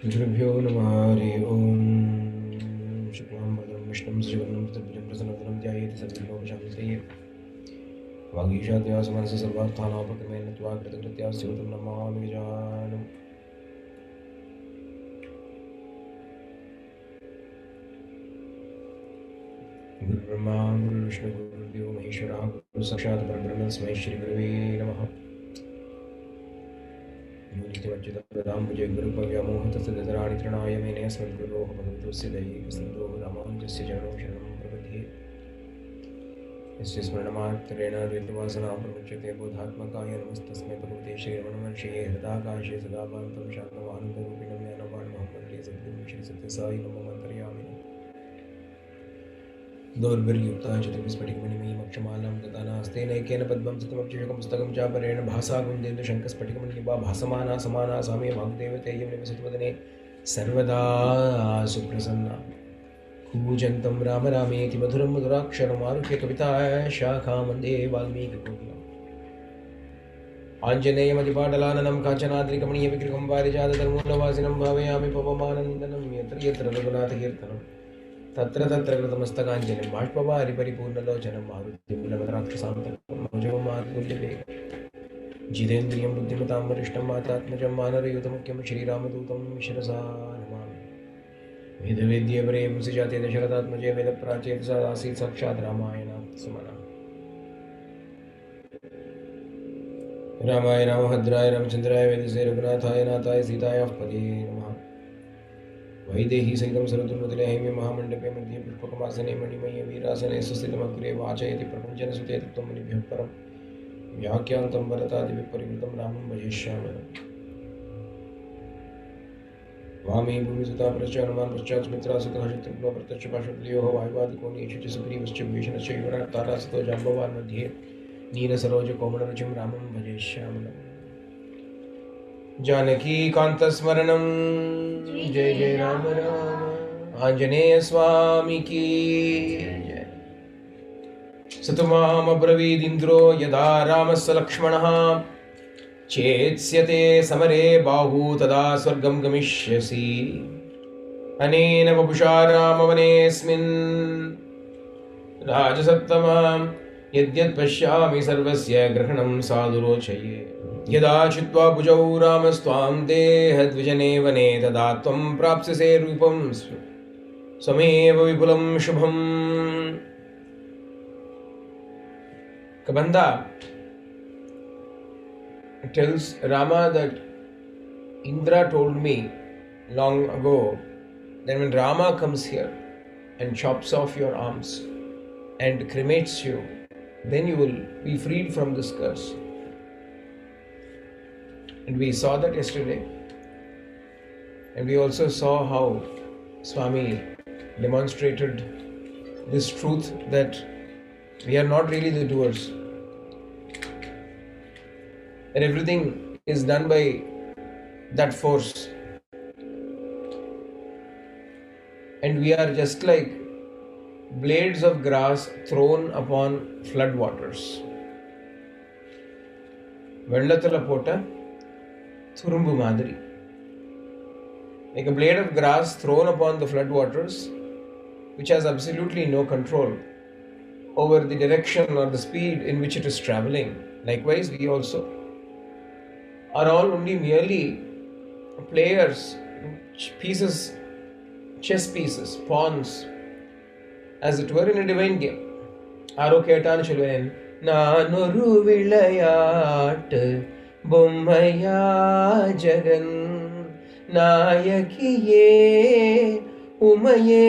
गुरुभ्यो नमः हरि ओम। शुक्लां वरदं विष्णुं शशिवर्णं चतुर्भुजं प्रसन्नवदनं ध्यायेत् सर्वविघ्नोपशान्तये। वागीशाद्यासमनसः सर्वार्थानापक्रमेण त्वा कृतकृत्यास्य तं नमामि गजाननम्। गुरुर्ब्रह्मा गुरुर्विष्णुः गुरुर्देवो महेश्वरः गुरुः साक्षात् परब्रह्म तस्मै श्रीगुरवे नमः। नित्यमच्युतपदाम्बुजे गुरुपव्यामोहतस्तदितराणि तृणाय मेने अस्मद्गुरोः भगवतोऽस्य दैहिकसिन्धोः रामानुजस्य चरणौ शरणं प्रपद्ये। यस्य स्मरणमात्रेण ऋतुवासना प्रमुच्यते बोधात्मकाय नमस्तस्मै भगवते श्रीरमणमहर्षये हृदाकाशे सदा पान्तं शान्तमानन्दरूपिणं ज्ञानवान् वन्दे सद्गुरुं श्रीसत्यसाई नमः अन्तर्यामिनं। दौर्भिर्युक्तां चतुर्विस्फटिकमणिमयीमक्षमालां ददानास्ते नैकेन पद्मं सतमप्यशकं पुस्तकं चापरेण भासा कुन्देन्दुशङ्खस्फटिकमणिनिभा भासमाना समाना सामे वाग्देवतेयं निवसतु वदने सर्वदा सुप्रसन्ना। कूजन्तं राम रामेति मधुरं मधुराक्षरमारुह्य कविताः शाखां वन्दे वाल्मीकिकोकिलम्। आञ्जनेयमतिपाटलाननं काञ्चनाद्रिकमणीयविग्रहं पारिजातधर्मूलवासिनं भावयामि पवमानन्दनं यत्र यत्र रघुनाथकीर्तनं तत्र तत्र कृतमस्तकाञ्जलिं बाष्पवारि परिपूर्णलोचनं मारुतिं नमतराक्षसान्तकं मनोजवमातुल्यवेगं जितेन्द्रियं बुद्धिमतां वरिष्ठं मातात्मजं वानरयूतमुख्यं श्रीरामदूतं शिरसा नमामि। वेदवेद्ये परे पुंसि जाते दशरथात्मजे वेदप्राचेत स आसीत् साक्षात् रामायणात् सुमनः। रामाय रामभद्राय रामचन्द्राय वेदसे रघुनाथाय नाथाय सीतायाः पदे नमः। वैदेही सहितं सरतुल्मतले हैमे महामण्डपे मध्ये पुष्पकमासने मणिमये वीरासने सुस्थितमग्रे वाचयति प्रपञ्चनसुते तत्त्वमुनिभ्यः परं व्याख्यान्तं वरदादिविपरिवृतं रामं भजिष्यामि। वामे भूमिसुता परश्च हनुमान् पश्चात् सुमित्रा सुतः शत्रुघ्नो भरतश्च पार्श्वद्वयोः वायुवादिकोणेषु च सुग्रीवश्च विभीषणश्च युवराट् तारासुतो जाम्बवान् मध्ये नीलसरोजकोमलरुचिं रामं भजे श्यामलम्। जानकीकान्तस्मरणं जय जय राम राम। आञ्जनेयस्वामी की जय। स तु मामब्रवीदिन्द्रो यदा रामस्य लक्ष्मणः चेत्स्यते समरे बाहू तदा स्वर्गं गमिष्यसि। अनेन वपुषा रामवनेऽस्मिन् राजसत्तमां यद्यत् पश्यामि सर्वस्य ग्रहणं साधुरोचये। यदा चित्वा भुजौ रामस्त्वां देहद्विजने वने तदा त्वं प्राप्स्यसे रूपं स्वमेव विपुलं शुभम्। कबंदा tells Rama that Indra told me long ago that when Rama comes here and chops off your arms and cremates you, then you will be freed from this curse. And we saw that yesterday. And we also saw how Swami demonstrated this truth that we are not really the doers. And everything is done by that force. And we are just like blades of grass thrown upon flood waters. Vellathala pota thurumbu madri. Like a blade of grass thrown upon the flood waters, which has absolutely no control over the direction or the speed in which it is traveling. Likewise, we also are all only merely players, pieces, chess pieces, pawns, as it were in a divine game. Aro ketan chilven naanoru vilayat bommaya jagan nayakiye umaye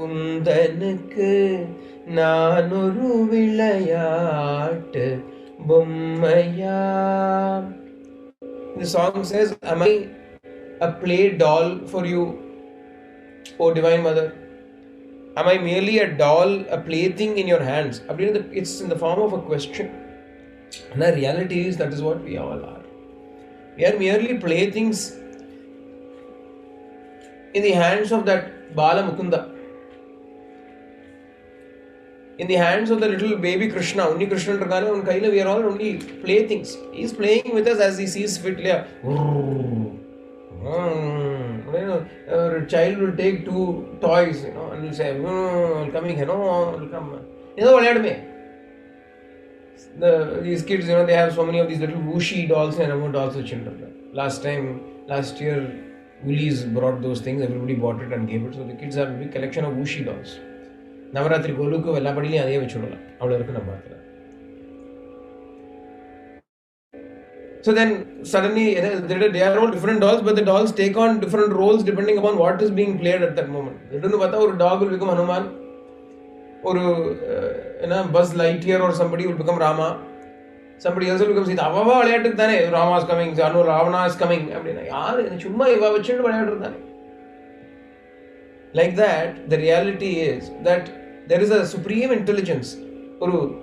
undanukku naanoru vilayat bommaya. The song says, am I a play doll for you, O Divine Mother? Am I merely a doll, a plaything in your hands? It's in the form of a question. And the reality is that is what we all are. We are merely playthings in the hands of that Bala Mukunda. In the hands of the little baby Krishna, Unni Krishna Rakana, on Kaila, we are all only playthings. He is playing with us as he sees fit. a child will take 2 toys, and will say, coming here, no, will come. These kids, they have so many of these little whooshy dolls and remote dolls for children. Last year, Woolies brought those things, everybody bought it and gave it. So the kids have a big collection of whooshy dolls. Navaratri Goluku, Vellapadilayum adhe vechudola. Avula irukku nam paathula. So then suddenly they are all different dolls, but the dolls take on different roles depending upon what is being played at that moment. A dog will become Hanuman, or Buzz Lightyear or somebody will become Rama. Somebody else will become Sita. Rama is coming, Ravana is coming. Like that, the reality is that there is a supreme intelligence, Uru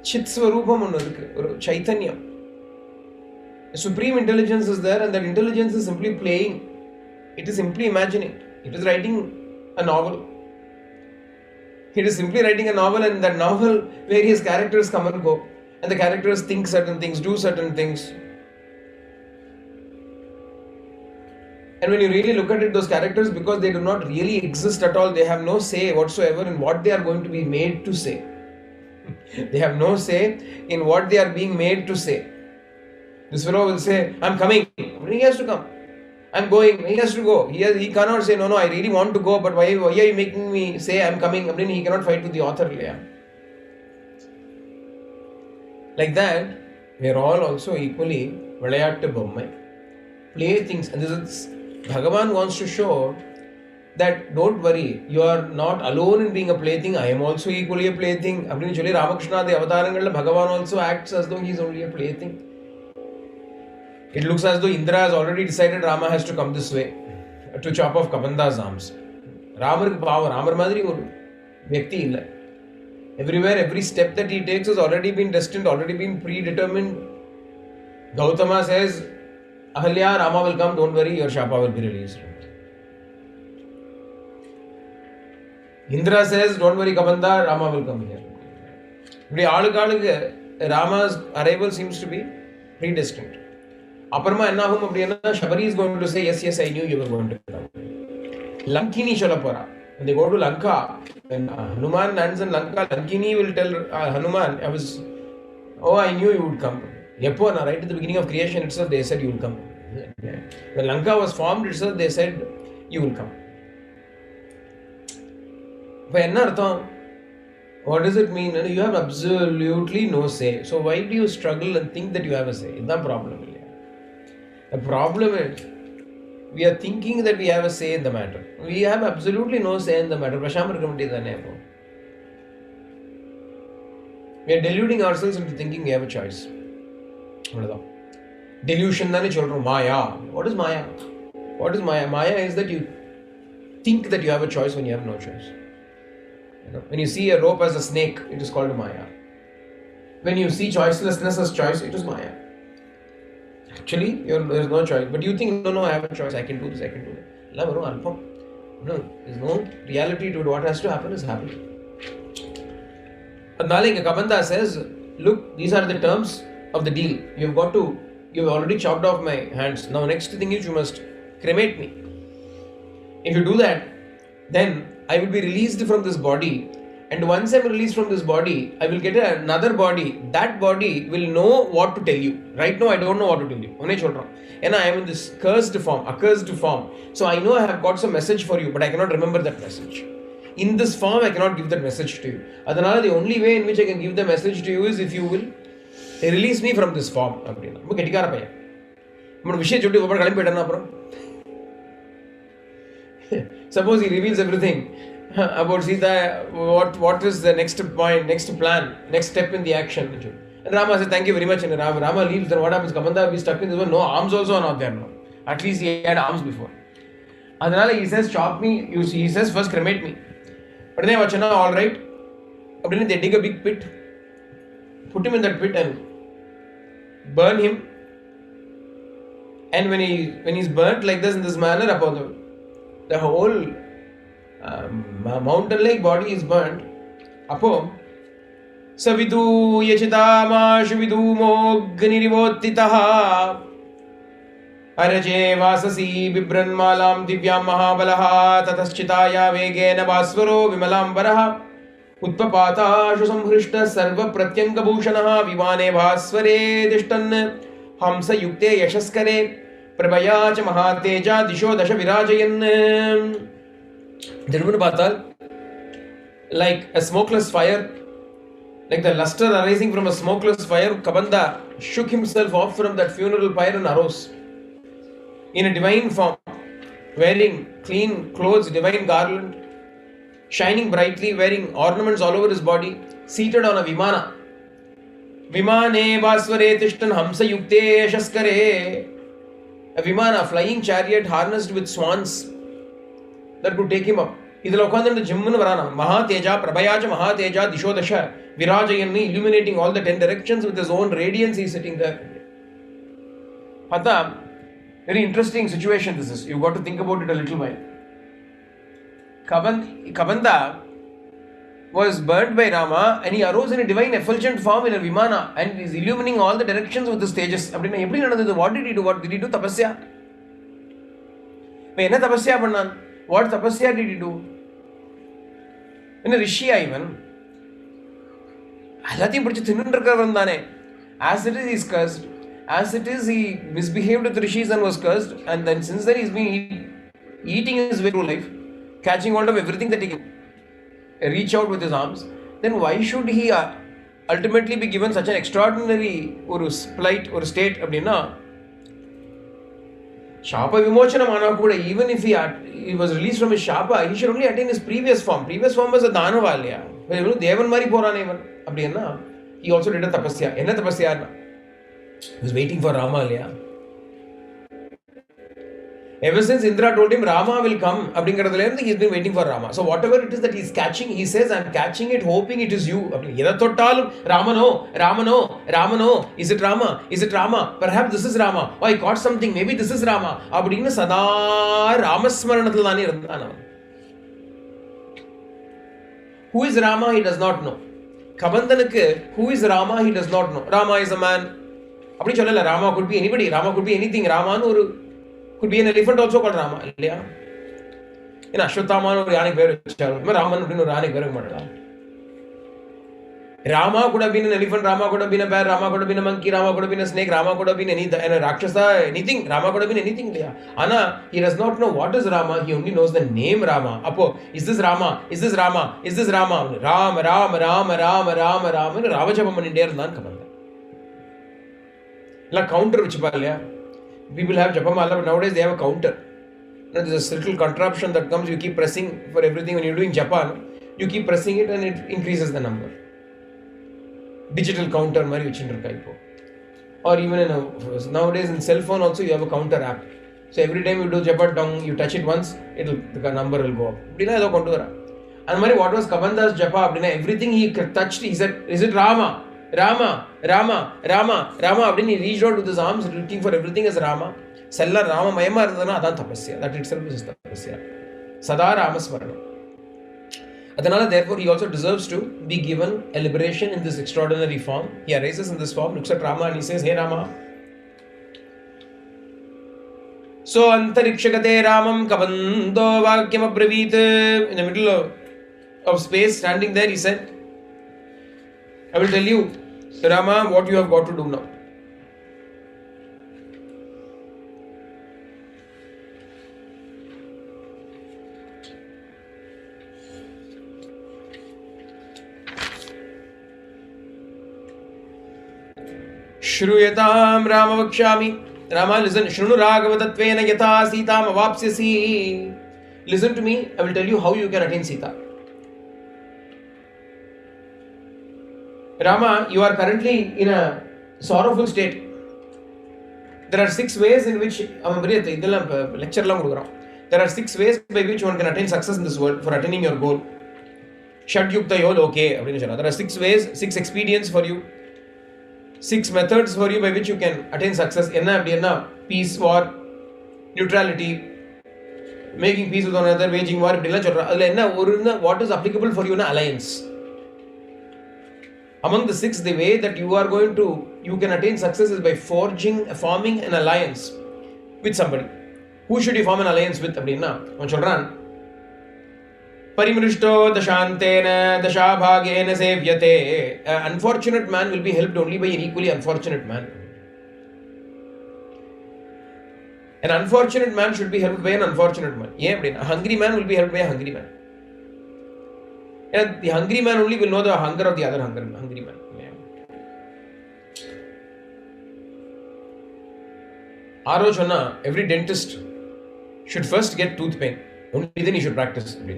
Chitsvarupam Uru Chaitanya. A supreme intelligence is there, and that intelligence is simply playing. It is simply imagining. It is writing a novel. It is simply writing a novel, and that novel, various characters come and go, and the characters think certain things, do certain things. And when you really look at it, those characters, because they do not really exist at all, they have no say whatsoever in what they are going to be made to say. They have no say in what they are being made to say. This fellow will say, I'm coming. He has to come. I'm going. He has to go. He cannot say, no, I really want to go, but why are you making me say I'm coming? He cannot fight with the author. Like that, we are all also equally Vilayattu Bommai. Play things. And this is, Bhagavan wants to show that don't worry, you are not alone in being a plaything. I am also equally a plaything. Ramakrishna, the Avatarangal, Bhagavan also acts as though he is only a plaything. It looks as though Indra has already decided Rama has to come this way to chop off Kabanda's arms. Ramar power, Ramar madri oru vyakti illa. Everywhere, every step that he takes has already been destined, already been predetermined. Gautama says, Ahalya, Rama will come, don't worry, your Shapa will be released. Indra says, don't worry, Kabanda, Rama will come here. Rama's arrival seems to be predestined. Aparma ennahum appadina Shabari is going to say, yes, I knew you were going to come. Lankini Shalapara. When they go to Lanka, when Hanuman lands in Lanka, Lankini will tell Hanuman, I knew you would come. Right at the beginning of creation itself, they said you will come. When Lanka was formed itself, they said you will come. What does it mean? You have absolutely no say. So why do you struggle and think that you have a say? It's not a problem. The problem is, we are thinking that we have a say in the matter. We have absolutely no say in the matter. We are deluding ourselves into thinking we have a choice. Delusion Maya. What is Maya? What is Maya? Maya is that you think that you have a choice when you have no choice. When you see a rope as a snake, it is called Maya. When you see choicelessness as choice, it is Maya. Actually, there is no choice. But you think, no, I have a choice. I can do this, I can do that. No, there is no reality to it. What has to happen is happening. Nalika Kabanda says, look, these are the terms of the deal. You have already chopped off my hands. Now, next thing is you must cremate me. If you do that, then I will be released from this body. And once I am released from this body, I will get another body. That body will know what to tell you. Right now, I don't know what to tell you. And I am in this accursed form. So I know I have got some message for you, but I cannot remember that message. In this form, I cannot give that message to you. Adanala, the only way in which I can give the message to you is if you will release me from this form. Suppose he reveals everything about Sita, what is the next point, next plan, next step in the action. And Rama says, thank you very much. And Rama leaves, then what happens? Kamanda will be stuck in this one. No, arms also are not there now. At least he had arms before. Adanala, he says, chop me. He says, first cremate me. But then Vachana, all right. Then they dig a big pit, put him in that pit and burn him. And when he's burnt like this in this manner, the whole mountain-like body is burnt. Apo Savidu Yachitama Shuvidu Mognirivotitaha. अरजे वाससी बिभ्रन्मालां दिव्यां महाबलः ततश्चिताया वेगेन भास्वरो विमलाम्बरः उत्पपाताशु संहृष्टः सर्वप्रत्यङ्गभूषणः विमाने भास्वरे तिष्ठन् हंसयुक्ते यशस्करे प्रभया च महातेजा दिशो दश विराजयन्. திரும்பி பார்த்தால் like a smokeless fire, like the luster arising from a smokeless fire, Kabanda shook himself off from that funeral pyre and arose in a divine form, wearing clean clothes, divine garland, shining brightly, wearing ornaments all over his body, seated on a vimana. Vimane vasvare tishtan hamsa yukte shaskare. A vimana, a flying chariot harnessed with swans that could take him up. Idhula ukandru jimmun varana. Mahateja prabhayaja mahateja dishodasha virajayanni, illuminating all the 10 directions with his own radiance. He is sitting there. Pata, very interesting situation this is. You've got to think about it a little while. Kabanda was burnt by Rama and he arose in a divine effulgent form in a vimana and is illumining all the directions with the stages. What did he do? What did he do? Tapasya. Enna tapasya pannan? What tapasya did he do? In a rishi even. Allathiyum pidichu thinnundirukkavan thane. As it is, he is cursed. As it is, he misbehaved with rishis and was cursed. And then since then, he has been eating his way through life, catching hold of everything that he can reach out with his arms. Then why should he ultimately be given such an extraordinary plight or state? Abdina Shapa Vimochanam ana kuda, even if he was released from his Shapa, he should only attain his previous form. Previous form was a Danavalya. Devan Mari Porana. Abdina he also did a tapasya. Enna tapasya? He was waiting for Rama. Ever since Indra told him Rama will come, he has been waiting for Rama. So whatever it is that he is catching, he says, I am catching it, hoping it is you. Rama no, Rama no, Rama no. Is it Rama? Is it Rama? Perhaps this is Rama. Oh, I caught something. Maybe this is Rama. Abdina sada Ramasmaranathilani irundana. Who is Rama? He does not know. Kabandanukku, who is Rama? He does not know. Rama is a man. Rama could be anybody. Rama could be anything. Rama could be an elephant also called Rama. In Ashwatthama or Yanik Veru, Raman or Yanik Veru. Rama could have been an elephant, Rama could have been a bear, Rama could have been a monkey, Rama could have been a snake, Rama could have been anything, and a Rakshasa, anything. Rama could have been anything. Anna, he does not know what is Rama, he only knows the name Rama. Apo, is this Rama? Is this Rama? Is this Rama? Ram, Ram, Ram, Ram, Ram, Ram, and Ravajapam in India Nan Kamanda. Like counter which people have Japamala, but nowadays they have a counter. There's a little contraption that comes, you keep pressing for everything. When you're doing Japan, you keep pressing it and it increases the number. Digital counter, or even nowadays in cell phone also you have a counter app. So every time you do Japa, you touch it once, the number will go up. And what was Kabanda's Japa? Everything he touched, he said, is it Rama? Rama, Rama, Rama, Rama. He reached out with his arms looking for everything as Rama. Sella Rama Mayama Radana Adan Tapasya. That itself is Tapasya. Sada Rama Smarana. Adanala, therefore, he also deserves to be given a liberation in this extraordinary form. He arises in this form, looks at Rama and he says, Hey Rama. So Antarikshagate Ramam Kabando Vakyam Abravit. In the middle of space, standing there, he said, I will tell you, Rama, what you have got to do now. Shruyatam Rama Vakshami. Rama, listen. Shrunu Raghava Tattvena Yatha Sitam Avapsyasi. Listen to me. I will tell you how you can attain Sita. Rama, you are currently in a sorrowful state. There are 6 ways in which there are 6 ways by which one can attain success in this world for attaining your goal. Shadyukta yol okay. There are 6 ways, 6 expedients for you, 6 methods for you by which you can attain success. Peace, war, neutrality, making peace with one another, waging war. What is applicable for you in alliance? Among the 6, the way that you can attain success is by forming an alliance with somebody. Who should you form an alliance with? அப்படின்னா அவன் சொல்றான், Parimrishto dashantena dashabhagena sevyate. An unfortunate man will be helped only by an equally unfortunate man. An unfortunate man should be helped by an unfortunate man. A hungry man will be helped by a hungry man. And the hungry man only will know the hunger of the other hungry man. Arochana, every dentist should first get tooth pain. Only then he should practice. Only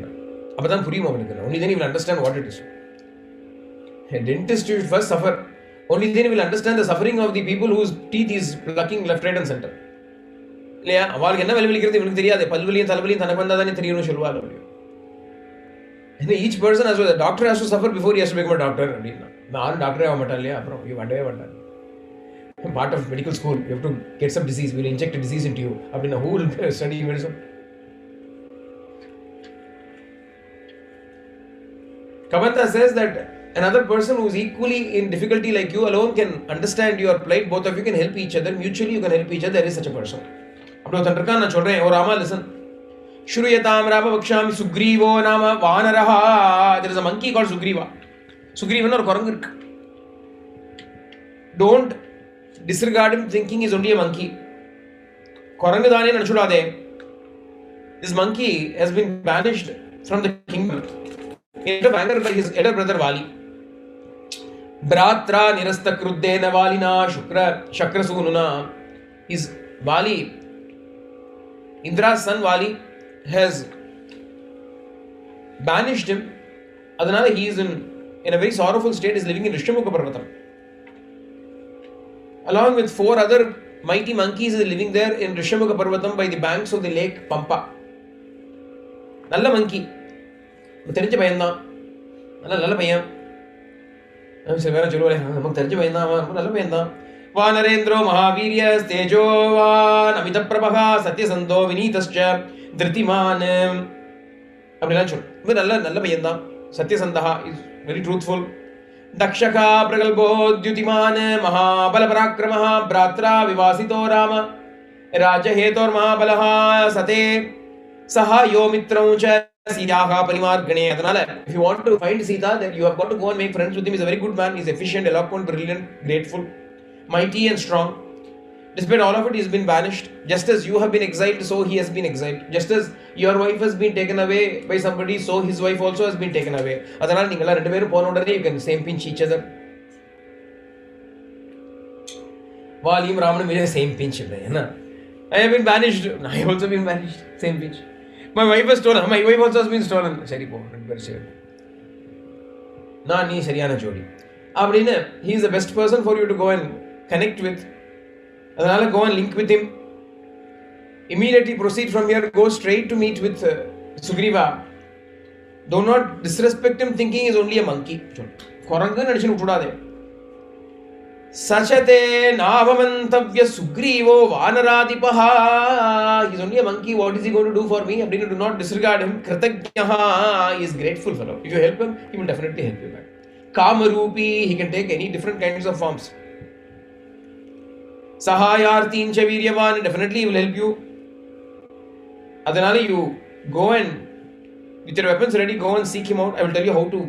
then he will understand what it is. A dentist should first suffer. Only then he will understand the suffering of the people whose teeth is plucking left, right and center. And each person has to, the doctor has to suffer before he has to become a doctor. Part of medical school, you have to get some disease, we will inject a disease into you. Who will study medicine? Kabanta says that another person who is equally in difficulty like you alone can understand your plight. Both of you can help each other. Mutually you can help each other. There is such a person. Oh Rama, listen. Shruyatam Rama Vakshami Sugrivo Nama Vanaraha. There is a monkey called Sugriva. Sugriva or Korangu. Don't disregard him thinking he's only a monkey. Korangadani Nanchulade. This monkey has been banished from the kingdom out of anger by his elder brother Vali. Bratra Nirasta Kruddena Valina Shakra Sununa. His Vali, Indra's son Vali, has banished him. Adanala he is in a very sorrowful state, is living in Rishyamukha Parvatam. Along with 4 other mighty monkeys is living there in Rishyamukha Parvatam by the banks of the lake Pampa. Nalla monkey. தெரிஞ்ச பையன்தான், நல்ல பையன். சரி வேற சொல்லுவாரு, நமக்கு தெரிஞ்ச பையன்தான், ரொம்ப நல்ல பையன்தான். வானரேந்திரோ மகாவீரிய தேஜோவான் அமித பிரபகா சத்யசந்தோ வினீதஸ்ச திருதிமான் அப்படிலாம் சொல்லு. நல்ல பையன்தான். Satyasandha is very truthful. Takshaka பிரகல்போத்யுதிமான் மகாபல பராக்கிரமः பிராத்ரா விவாசிதோ Rama ராஜஹேதோர் மகாபலः சதே சஹா யோ மித்ரம் ச Sitaha Parimargane. If you want to find Sita, then you have got to go and make friends with him. He's a very good man. He's efficient, eloquent, brilliant, grateful, mighty and strong. Despite all of it, he's been banished. Just as you have been exiled, so he has been exiled. Just as your wife has been taken away by somebody, so his wife also has been taken away. You can same pinch each other. Valim Raman same pinch. I have been banished. I have also been banished. Same pinch. My wife was stolen. My wife also has been stolen. Seri po, na nee seriyana jodi. Abadina, he is the best person for you to go and connect with. Adanala go and link with him. Immediately proceed from here. Go straight to meet with Sugriva. Do not disrespect him thinking he is only a monkey. Korangu nadichin utudade. Sachate Navamantavya Sugrivo Vanaradipaha. He's only a monkey. What is he going to do for me? Do not disregard him. Kritagyaha. He is grateful fellow. If you help him, he will definitely help you back. Kamarupi. He can take any different kinds of forms. Sahayartin Chaviryavan. Definitely he will help you. Adanali, you go and with your weapons ready, go and seek him out. I will tell you how to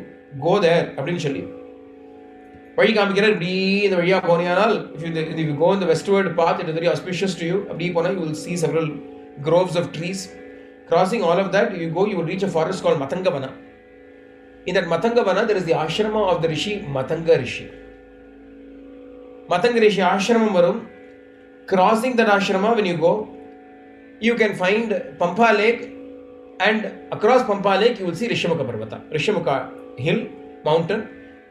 go there. Eventually. If you go on the westward path, it is very auspicious to you. You will see several groves of trees. Crossing all of that, you will reach a forest called Matangavana. In that Matangavana, there is the ashrama of the Rishi, Matanga Rishi. Matanga Rishi ashramam varum. Crossing that ashrama, when you go, you can find Pampa Lake, and across Pampa Lake, you will see Rishyamukha Parvata. Rishyamukha hill, mountain.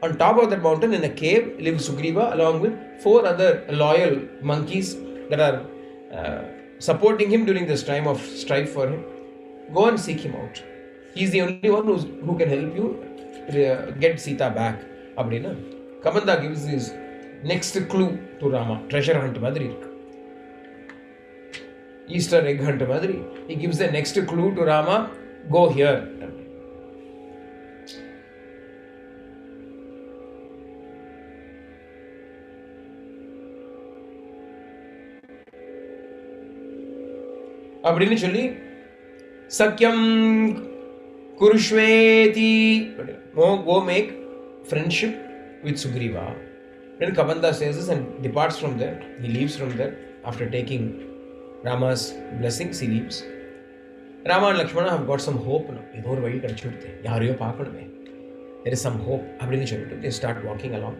On top of that mountain in a cave lives Sugriva along with 4 other loyal monkeys that are supporting him during this time of strife for him. Go and seek him out. He is the only one who can help you get Sita back. Abdina. Kamanda gives his next clue to Rama. Treasure hunt madri. Easter egg hunt madri. He gives the next clue to Rama. Go here. அப்படின்னு சொல்லி சக்கியம் குருஷ்வேதி, go make friendship with Sugriva. Then Kabanda says this and departs from there. He leaves from there after taking Rama's blessings. He leaves. Rama and Lakshmana have got some hope now. Idhor vadi kadichutte yaariyo paakanume, there is some hope அப்படினு சொல்லிட்டு they start walking along.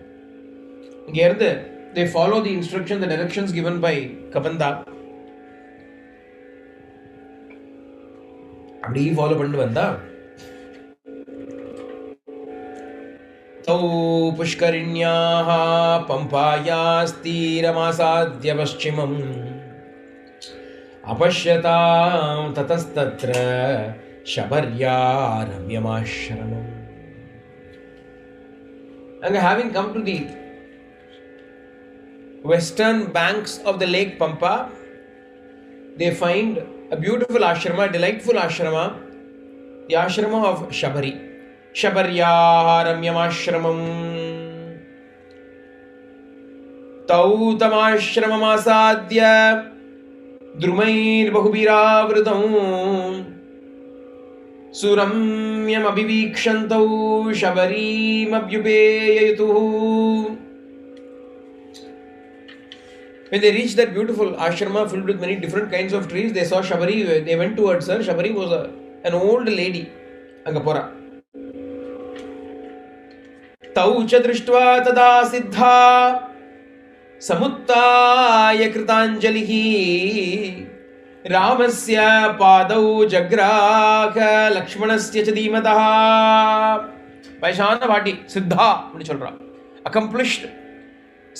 இங்க இருந்து they follow the instructions, the directions given by Kabanda. அப்படி follow பண்ணிட்டு வந்தா तौ पुष्करिण्याः पम्पायास्तीरमासाद्य पश्चिमम् अपश्यतां ततस्तत्र शबर्या रम्यमाश्रमम्. And having come to the western banks of the lake Pampa, they find a beautiful ashrama, a delightful ashrama, the ashrama of Shabari. शबर्याः रम्यमाश्रमम्. तौ तमाश्रममासाद्य द्रुमैर्बहुभिरावृतौ सुरम्यमभिवीक्षन्तौ शबरीमभ्युपेययतुः. When they reached that beautiful ashrama filled with many different kinds of trees, they saw Shabari. They went towards her. Shabari was an old lady. Anga pora. तौ च दृष्ट्वा तदा सिद्धा समुत्थाय कृताञ्जलिः रामस्य पादौ जग्राह लक्ष्मणस्य च धीमतः. वैशान भाटी सिद्धा அப்படி சொல்றா. accomplished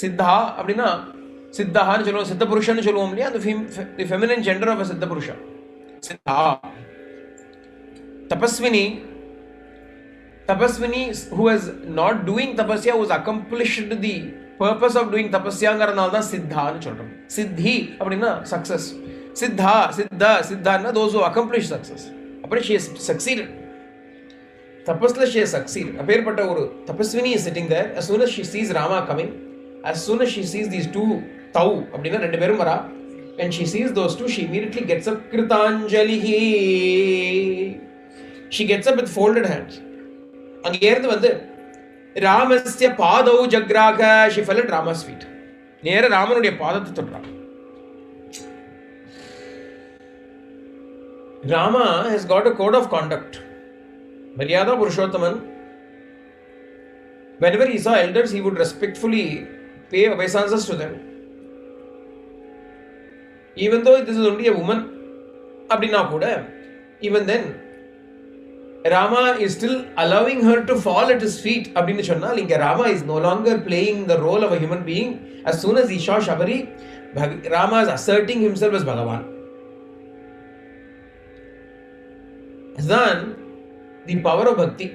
சித்தா அப்படினா சித்தஹான்னு சொல்லுவோம், சித்த புருஷன்னு சொல்லுவோம் இல்லையா, the feminine gender of a சித்த புருஷா Siddha. Tapaswini who was not doing tapasya, was accomplished the purpose of doing tapasyaங்கிறதுனால தான் சித்தான்னு சொல்றோம். சித்தி அப்படின்னா success. சித்தான்னா those who accomplish success. அப்படி she has succeeded. tapasla she has succeeded. அப்பேற்பட்ட ஒரு tapaswini is sitting there. As soon as she sees Rama coming, as soon as she sees these two tau அப்படின்னா ரெண்டு பேரும் வரா, when she sees those two, she immediately gets up. Kritanjalihi, she gets up with folded hands. அங்கே இருந்து வந்து ராமஸ்ய பாதௌ ஜக்ராக, she fell at Rama's feet. நேர ராமனுடைய பாதத்தை தொட்டார். Rama has got a code of conduct. Maryada Purushothaman, whenever he saw elders, he would respectfully pay obeisances to them. Even though this is only a woman, அப்படின்னா கூட, even then Rama is still allowing her to fall at his feet. அப்படின்னு சொன்னால் இங்க Rama is no longer playing the role of a human being. As soon as he saw Shabari, Rama is asserting himself as Bhagavan. Then the power of bhakti.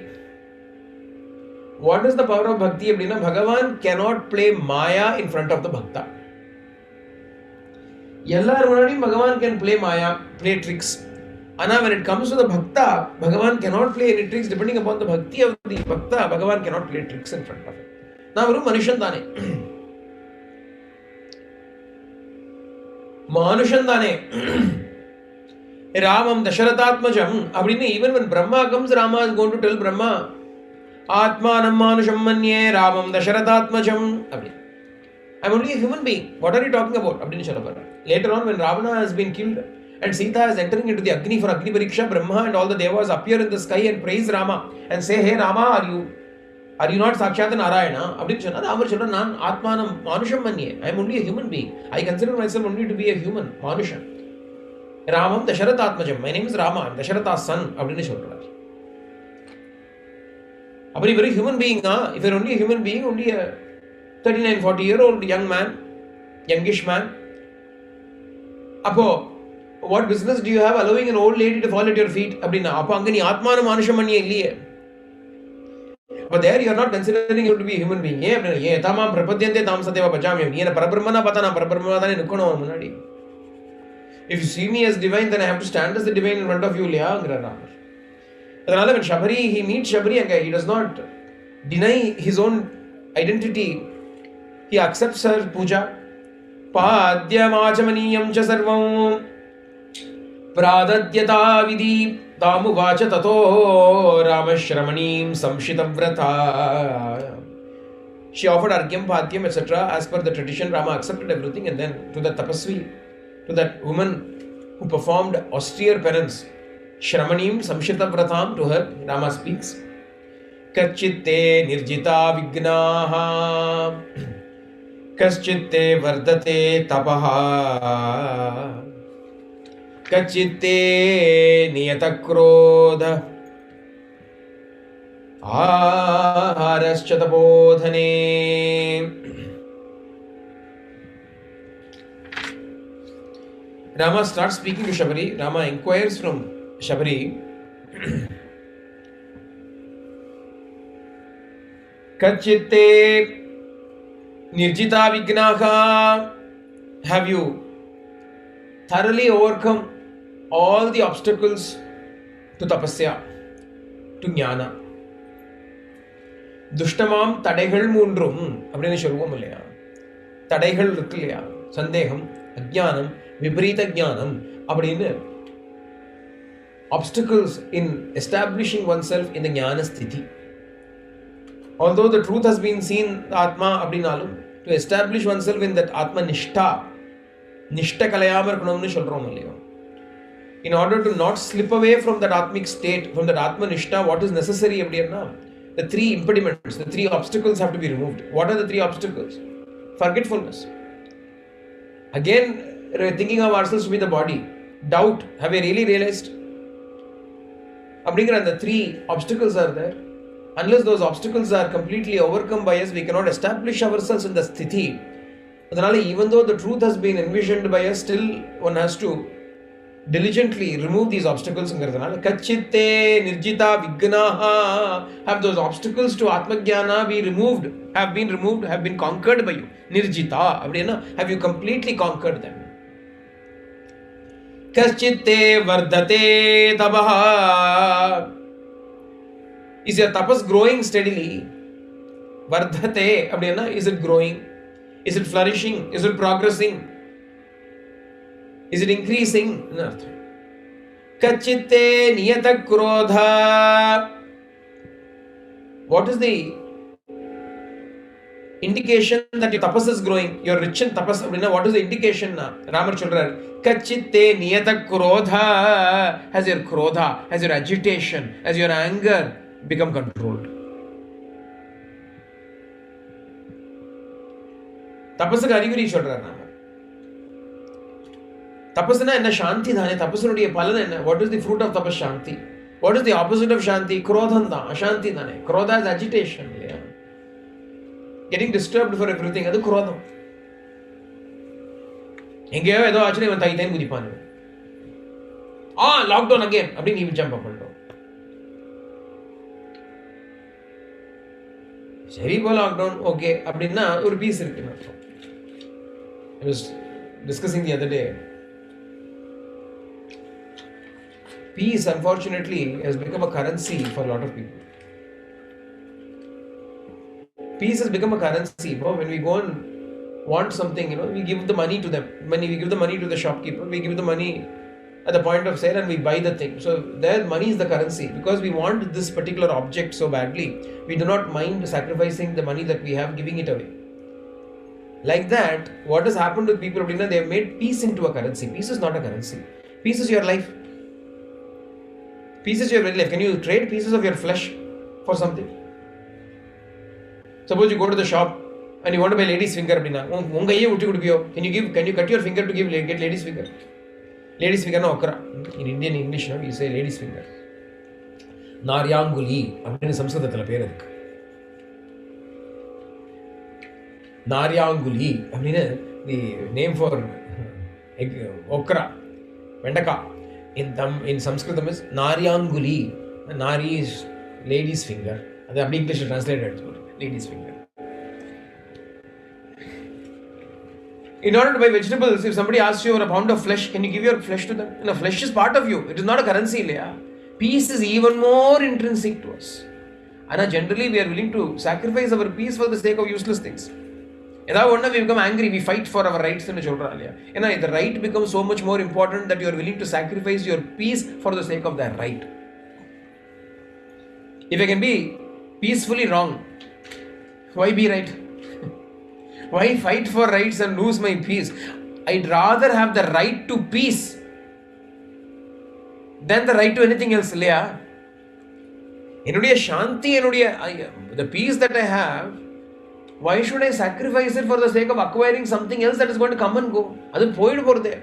What is the power of bhakti? அப்படின்னா Bhagavan cannot play Maya in front of the Bhakta. எல்லார் முன்னாடியும் Bhagavan can play Maya, play tricks. Ana, when it comes to the Bhakta, Bhagavan cannot play any tricks. Depending upon the bhakti of the Bhakta, Bhagavan cannot play tricks in front of him. Now, we're Manushan Dane. Manushan Dane. Ramam Dasharathatmajam. Even when Brahma comes, Rama is going to tell Brahma, Atmanam Manusham Manye Ramam Dasharathatmajam. I'm only a human being. What are you talking about? Later on, when Ravana has been killed, and Sita is entering into the Agni for Agni Pariksha, Brahma and all the devas appear in the sky and praise Rama and say, hey Rama, are you not Sakshat Narayana? Abdin Chana, Amar Chana, Nan Atmanam Manusham Manye. I am only a human being. I consider myself only to be a human, Manushan. Ramam Dasharathatmajam. My name is Rama, I am Dasharatha's son. Abdin Chana. Abri very human being, if you are only a human being, only a 39-40-year-old young man, youngish man. Apo, what business do you have allowing an old lady to fall at your feet? அப்படின்னா அப்போ அங்கே நீ ஆத்மான மனுஷமணியே இல்லையே. But there you are not considering you to be a human being. ஏன் அப்படின்னா ஏன் தாமா பிரபத்தியந்தே தாம் சதேவா பஜாமியம். நீ என்ன பரபிரம்மனா பார்த்தா நான் பரபிரம்மனா தானே நிற்கணும் அவன் முன்னாடி. If you see me as divine, then I have to stand as the divine in front of you இல்லையாங்கிற Ramar. அதனால when Shabari, he meets Shabari, he does not deny his own identity. He accepts her puja. Padyamachamaniyam cha sarvam. प्रादद्यता विधि तामुवाच ततो रामश्रमणीं संशितव्रता. She offered argyam, padyam, etc. As per the tradition, Rama accepted everything, and then to that tapasvi, to that woman who performed austere penance, Shramanim Samshita Vratam, to her, Rama speaks. Kachitte nirjita vignaha, kaschitte vardate tapaha, kachitte niyatakrodha, आहारश्चतबोधने. Rama starts speaking to Shabari. Rama inquires from Shabari, Kachitte nirjita vignaha, have you thoroughly overcome all the obstacles to tapasya, to jnana? துஷ்டமாம் தடைகள் மூன்றும் அப்படின்னு சொல்லுவோம் இல்லையா? தடைகள் இருக்கு இல்லையா? சந்தேகம், அஜ்ஞானம், விபரீத ஞானம் அப்படின்னு obstacles in establishing oneself in the jnana sthiti. Although the truth has been seen, Atma அப்படினாலும், to establish oneself in that Atma Nishtha, Nishta கலையாம இருக்கணும்னு சொல்றோம் இல்லையா? In order to not slip away from that Atmic state, from that Atma Nishtha, what is necessary அப்படின்னா, the three impediments, the three obstacles have to be removed. What are the three obstacles? Forgetfulness. Again, thinking of ourselves to be the body. Doubt. Have we really realized? The three obstacles are there. Unless those obstacles are completely overcome by us, we cannot establish ourselves in the sthiti. Even though the truth has been envisioned by us, still one has to diligently remove these obstacles. Kachitte nirjita vignaha, have those obstacles to atmajnana be removed, have been conquered by you. Nirjita, have you completely conquered them? Kachitte vardate tapaha, is your tapas growing steadily? Vardate, is it growing? Is it flourishing? Is it progressing? Is it increasing? Kachitte niyatakrodha. What is the indication that your tapas is growing? You're rich in tapas. What is the indication? Ramar Chulrar. Kachitte niyatakrodha. Has your krodha, has your agitation, has your anger become controlled? Tapasukku ariguri சொல்றார் நாம. Tapasana enna shanti dhane, tapasanuடைய பலன் என்ன? What is the fruit of tapas? Shanti. What is the opposite of shanti? Krodhan da, ashanti dhane. Krodha is agitation. Yeah. Getting disturbed for everything, adu krodham. எங்கேயோ ஏதோ ஆச்சுன்னா இவன் தைத்தேன் குதிப்பான். Lockdown again அப்படின்னு நீ jump பண்ணிட்டோம். சரி போ லாக்டவுன் ஓகே அப்படின்னா ஒரு பீஸ் இருக்குன்னு அர்த்தம். I was discussing the other day. Peace, unfortunately, has become a currency for a lot of people. Peace has become a currency. When we go and want something, we give the money to them. We give the money to the shopkeeper. We give the money at the point of sale and we buy the thing. So there, money is the currency. Because we want this particular object so badly, we do not mind sacrificing the money that we have, giving it away. Like that, what has happened with people, they have made peace into a currency. Peace is not a currency. Peace is your life. Peace is your life. Can you trade pieces of your flesh for something? Suppose you go to the shop and you want to buy lady's finger. Can you cut your finger to get lady's finger? Lady's finger no okra. In Indian English, we say lady's finger. Naryanguli. Samskritathala பேர் இருக்கு. Naryanguli. The name for okra. Vendaka. In Sanskritam is Naryanguli. Nari is lady's finger. That's English translated. Lady's finger. In order to buy vegetables, if somebody asks you for a pound of flesh, can you give your flesh to them? Flesh is part of you. It is not a currency. Peace is even more intrinsic to us. And generally, we are willing to sacrifice our peace for the sake of useless things. ஏதாவது ஒன்று we become angry, we fight for our rights ன்னு சொல்கிறோம் இல்லையா? ஏன்னா the right becomes so much more important that you are willing to sacrifice your peace for the sake of that right. If I can be peacefully wrong, why be right? Why fight for rights and lose my peace? I'd rather have the right to peace than the right to anything else, இல்லையா? என்னுடைய சாந்தி, என்னுடைய the peace that I have, why should I sacrifice it for the sake of acquiring something else that is going to come and go? அது போயிடு போகிறது.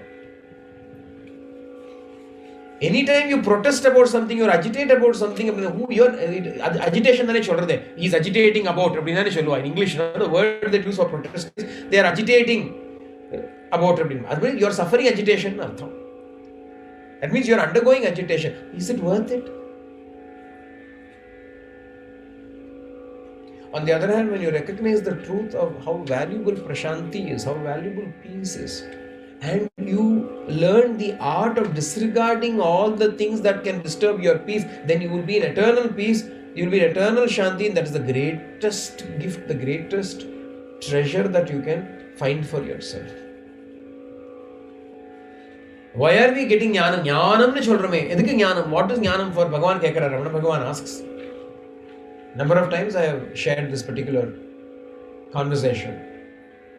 Anytime you protest about something, you agitate about something, who your agitation தானே சொல்றது. He is agitating about அப்படி தானே சொல்லுவா. In English, the word that use for protest is they are agitating about அப்படின்னு. அது means you are suffering agitation அர்த்தம். That means you are undergoing agitation. Is it worth it? On the other hand, when you recognize the truth of how valuable prashanti is, how valuable peace is, and you learn the art of disregarding all the things that can disturb your peace, then you will be in eternal peace, you will be in eternal shanti, and that is the greatest gift, the greatest treasure that you can find for yourself. Why are we getting jnanam? Jnanam nu solrame. Edukku jnanam? What is jnanam for? Bhagavan kekara. Ramana Bhagavan asks. Number of times I have shared this particular conversation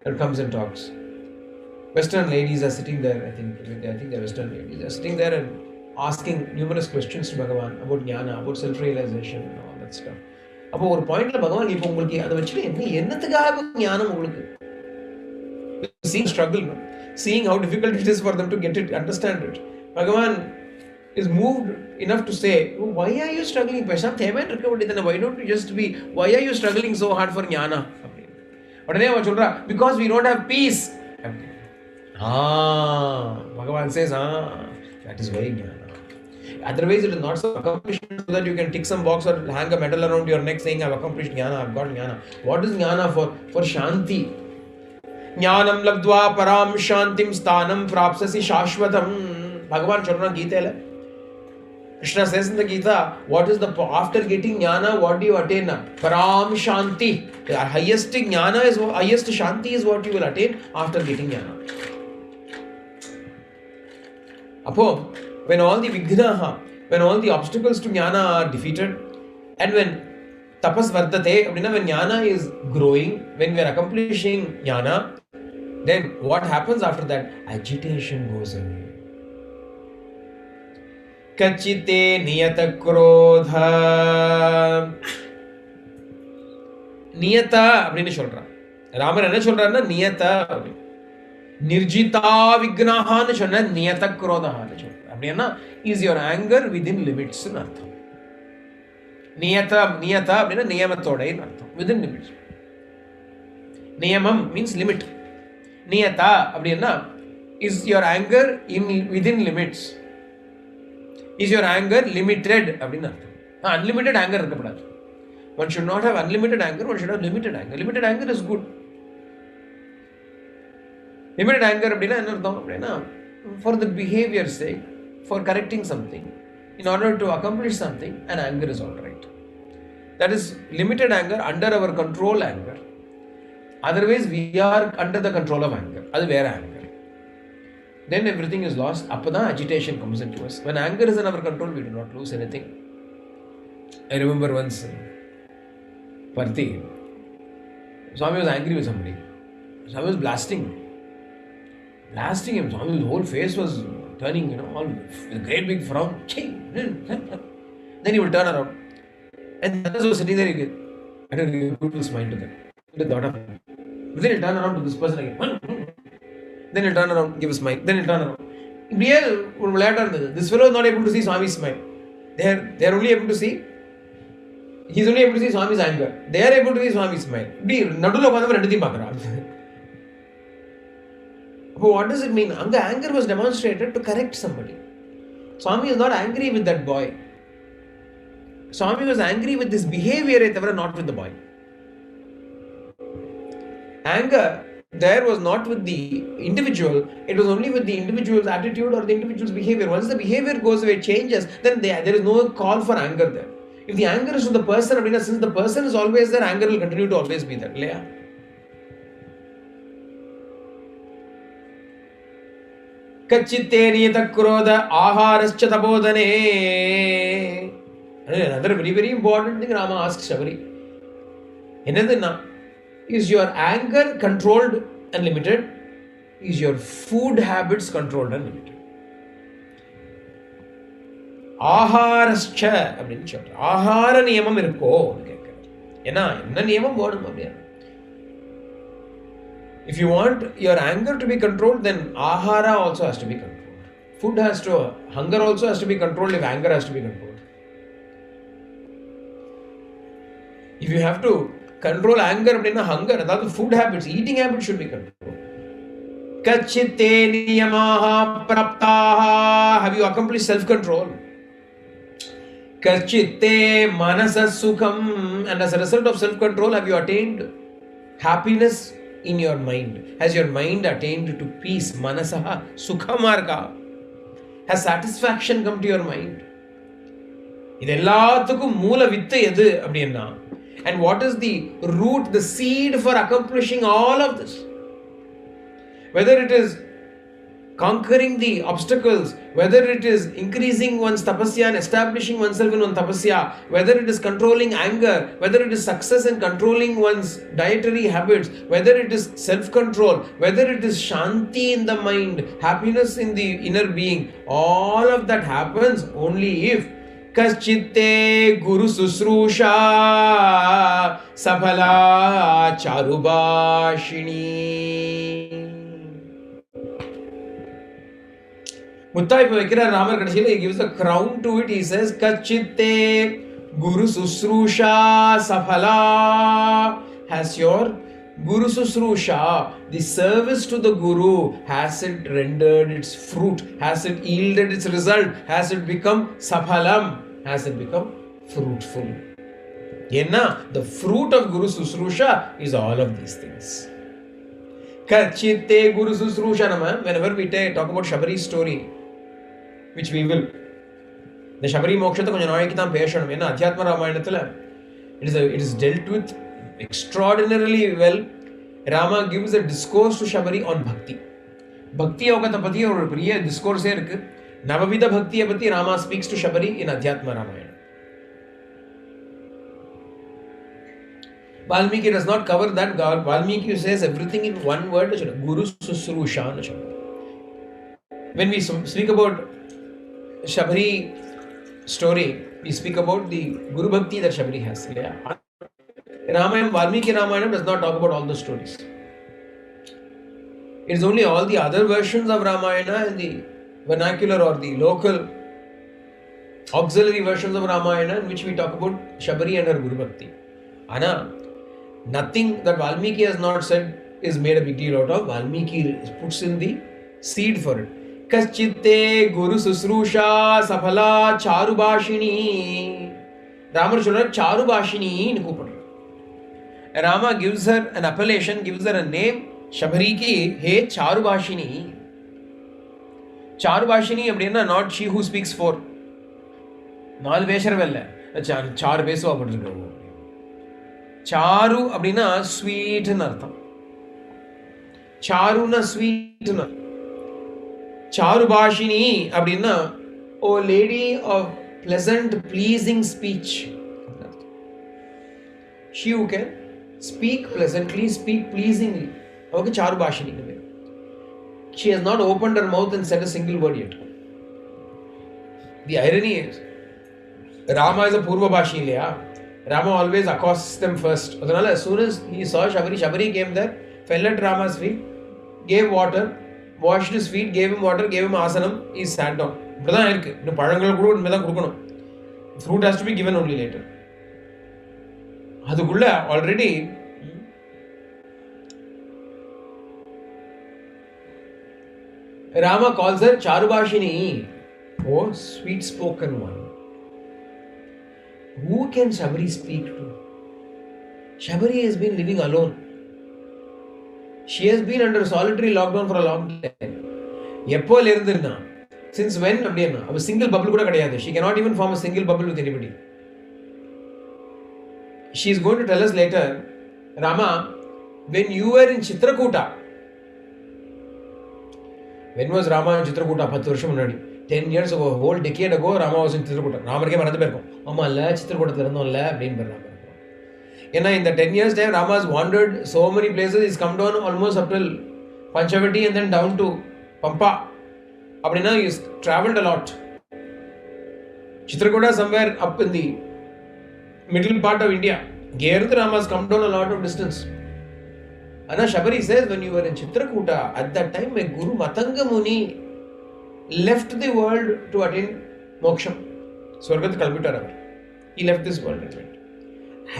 that comes and talks. Western ladies are sitting there, I think they're Western ladies. They are sitting there and asking numerous questions to Bhagavan about jnana, about self-realization and all that stuff. அப்போ ஒரு பாயிண்ட்ல பகவான் இப்போ உங்களுக்கு அதை வச்சுட்டு என்னத்துக்காக ஞானம் உங்களுக்கு? Seeing struggle, seeing how difficult it is for them to get it, understand it. Bhagavan is moved enough to say, why are you struggling? Why don't you just be, why are you struggling so hard for jnana? Because we don't have peace. Bhagavan says, that is very jnana. Otherwise, it is not so accomplishment so that you can tick some box or hang a medal around your neck saying, I've accomplished jnana, I've got jnana. What is jnana for? For shanti. Jnanam labdva param shantim sthanam prapsasi shashvatam. Bhagavan சொல்றான் கீதையில. Krishna says in the Gita, what is the, after getting jnana, what do you attain? Param shanti. The highest jnana is, highest shanti is what you will attain after getting jnana. Apo, when all the vignaha, when all the obstacles to jnana are defeated, and when tapas vardate, when jnana is growing, when we are accomplishing jnana, then what happens after that? Agitation goes away. Kachite niyata krodha. Niyata அப்படின்னு சொல்றான். ராமர் என்ன சொல்றாருன்னா niyata. Nirjita vignahaன்னு சொன்ன niyata krodhaன்னு சொல்றான். அப்படின்னா is your anger within limits ன்னு அர்த்தம். niyata அப்படின்னா நியமத்தோடன்னு அர்த்தம். Within limits. நியமம் means limit. Niyata அப்படின்னா is your anger within limits. Is your anger limited? அப்படின்னா unlimited anger இருக்கக்கூடாது. One should not have unlimited anger, one should have limited anger. Limited anger is good. Limited anger அப்படின்னா என்ன அர்த்தம்? அப்படின்னா for the behavior's sake, for correcting something, in order to accomplish something, an anger is all right. That is limited anger, under our control anger. Otherwise, we are under the control of anger. அது வேற anger. Then everything is lost. Appadan agitation comes into us. When anger is in our control, we do not lose anything. I remember once, Parthi, Swami was angry with somebody. Swami was blasting him. Swami's whole face was turning, all with a great big frown. Then he will turn around. And the others were sitting there again. I don't give a good smile to them. Then he'll turn around to this person again. Then he'll turn around, give a smile. Then he'll turn around. This fellow is not able to see Swami's smile. They are only able to see, he is only able to see Swami's anger. They are able to see Swami's smile. What does it mean? Anger was demonstrated to correct somebody. Swami is not angry with that boy. Swami was angry with this behavior, not with the boy. Anger there was not with the individual, it was only with the individual's attitude or the individual's behavior. Once the behavior goes away, changes, then there is no call for anger there. If the anger is to the person, since the person is always there, anger will continue to always be there. கச்சித்தே நியத குரோத ஆஹாரஸ்ச தபோதனே. Another very very important thing Rama asks Shabari. என்னதுன்னா, is your anger controlled and limited? Is your food habits controlled and limited? ஆஹாரஸ்ச அப்படின்னு சொல்ற ஆஹார நியமம் இருக்கோ கேட்கிறேன். ஏன்னா என்ன நியமம் போடும் அப்படியா? If you want your anger to be controlled, then ahara also has to be controlled. Food has to, hunger also has to be controlled if anger has to be controlled. If you have to control anger, hunger, that food habits, eating habits should be controlled. Kachite niyamaha praptaha. Have you accomplished self-control? Kachite manasa sukham. And as a result of self-control, have you attained happiness in your mind? Has your mind attained to peace? Manasaha sukha marga. Has satisfaction come to your mind? இது எல்லாத்துக்கும் மூல with எது அப்படின்னா, and what is the root, the seed for accomplishing all of this? Whether it is conquering the obstacles, whether it is increasing one's tapasya and establishing oneself in one tapasya, whether it is controlling anger, whether it is success in controlling one's dietary habits, whether it is self-control, whether it is shanti in the mind, happiness in the inner being, all of that happens only if Kaschitte Guru Susrusha Saphala Charubashini. முத்தாய்ப்பு வைக்கிறார் ராமர் கடைசியில். he gives a crown to it. He says Kachite Guru Susrusha Saphala. Has your Guru Susrusha, the service to the Guru, has it rendered its fruit? Has it yielded its result? Has it become Saphalam? Has it become fruitful? Yenna, the fruit of Guru Susrusha is all of these things. Kachite Guru Susrusha nama. Whenever we talk about Shabari's story, which we will, the Shabari Mokshata konja naayikku thaan peshanum. Enna Adhyatma Ramayanathala it is dealt with extraordinarily well. Rama gives a discourse to Shabari on bhakti. Bhakti yogata pati oru periya discourse irukku. Navavida bhaktiya pati Rama speaks to Shabari in Adhyatma Ramayana. Valmiki does not cover that. Valmiki says everything in one word. Guru Susrusha. When we speak about Shabari story, we speak about the Guru Bhakti that Shabari has. Ramayana, Valmiki Ramayana does not talk about all the stories. It is only all the other versions of Ramayana and the vernacular or the local auxiliary versions of Ramayana in which we talk about Shabari and her Guru Bhakti. Ana, nothing that Valmiki has not said is made a big deal out of. Valmiki puts in the seed for it. Kachite Guru Susrusha Saphala Charubashini. Ramar சொல்றார் Charubashini கூப்பிடுறார். Rama gives her an appellation, gives her a name. Shabari ki, hey Charubashini. Charubashini அப்படின்னா not she who speaks for. 4 பேசுறவல்ல, 4 பேசுவா போட்டுருக்கோம். Sir அப்படின்னா ஸ்வீட்னு அர்த்தம். சாருன்னா ஸ்வீட்னு. சாருபாஷினி அப்படின்னா O lady of pleasant pleasing speech. She who can speak pleasantly, speak pleasingly. அவருக்கு சாருபாஷினி. She has not opened her mouth and said a single word yet. The irony is, Rama is a Purvabashi இல்லையா? Rama always accosts them first. அதனால as soon as he saw Shabari, Shabari came there, fell at Rama's feet, gave water, washed his feet, gave him water, gave him asanam, he sat down. இப்படிதான் இருக்கு. இன்னும் பழங்கள் கூட இனிமேதான் கொடுக்கணும். Fruit has to be given only later. அதுக்குள்ள already Rama calls her Charubashini. Oh, sweet spoken one. Who can Shabari speak to? Shabari has been living alone. She has been under solitary lockdown for a long time. எப்போல இருந்திருந்தா? Since when? அப்படின்னா அவ single bubble கூட கிடையாது. She cannot even form a single bubble with anybody. She is going to tell us later, Rama, when you were in Chitrakuta, When was Rama in Chitrakuta? 10 வருஷம் முன்னாடி, 10 years ago, whole decade ago, Rama was in Chitrakuta. ராமருக்கே மறந்து போயிருக்கும். ஆமா இல்ல, சித்திரக்கூடத்தில் இருந்தோம் இல்ல அப்படின்னு ராமர். ஏன்னா இந்த 10 years time, Rama has wandered so many places. He's come down almost up till Panchavati and then down to Pampa. அப்படின்னா he's traveled a lot. Chitrakuta somewhere up in the middle part of India. Here Rama has come down a lot of distance. Anna Shabari says, when you were in Chitrakuta, at that time my Guru Matanga Muni left the world to attain moksha. Swargat Kalpita. He left this world.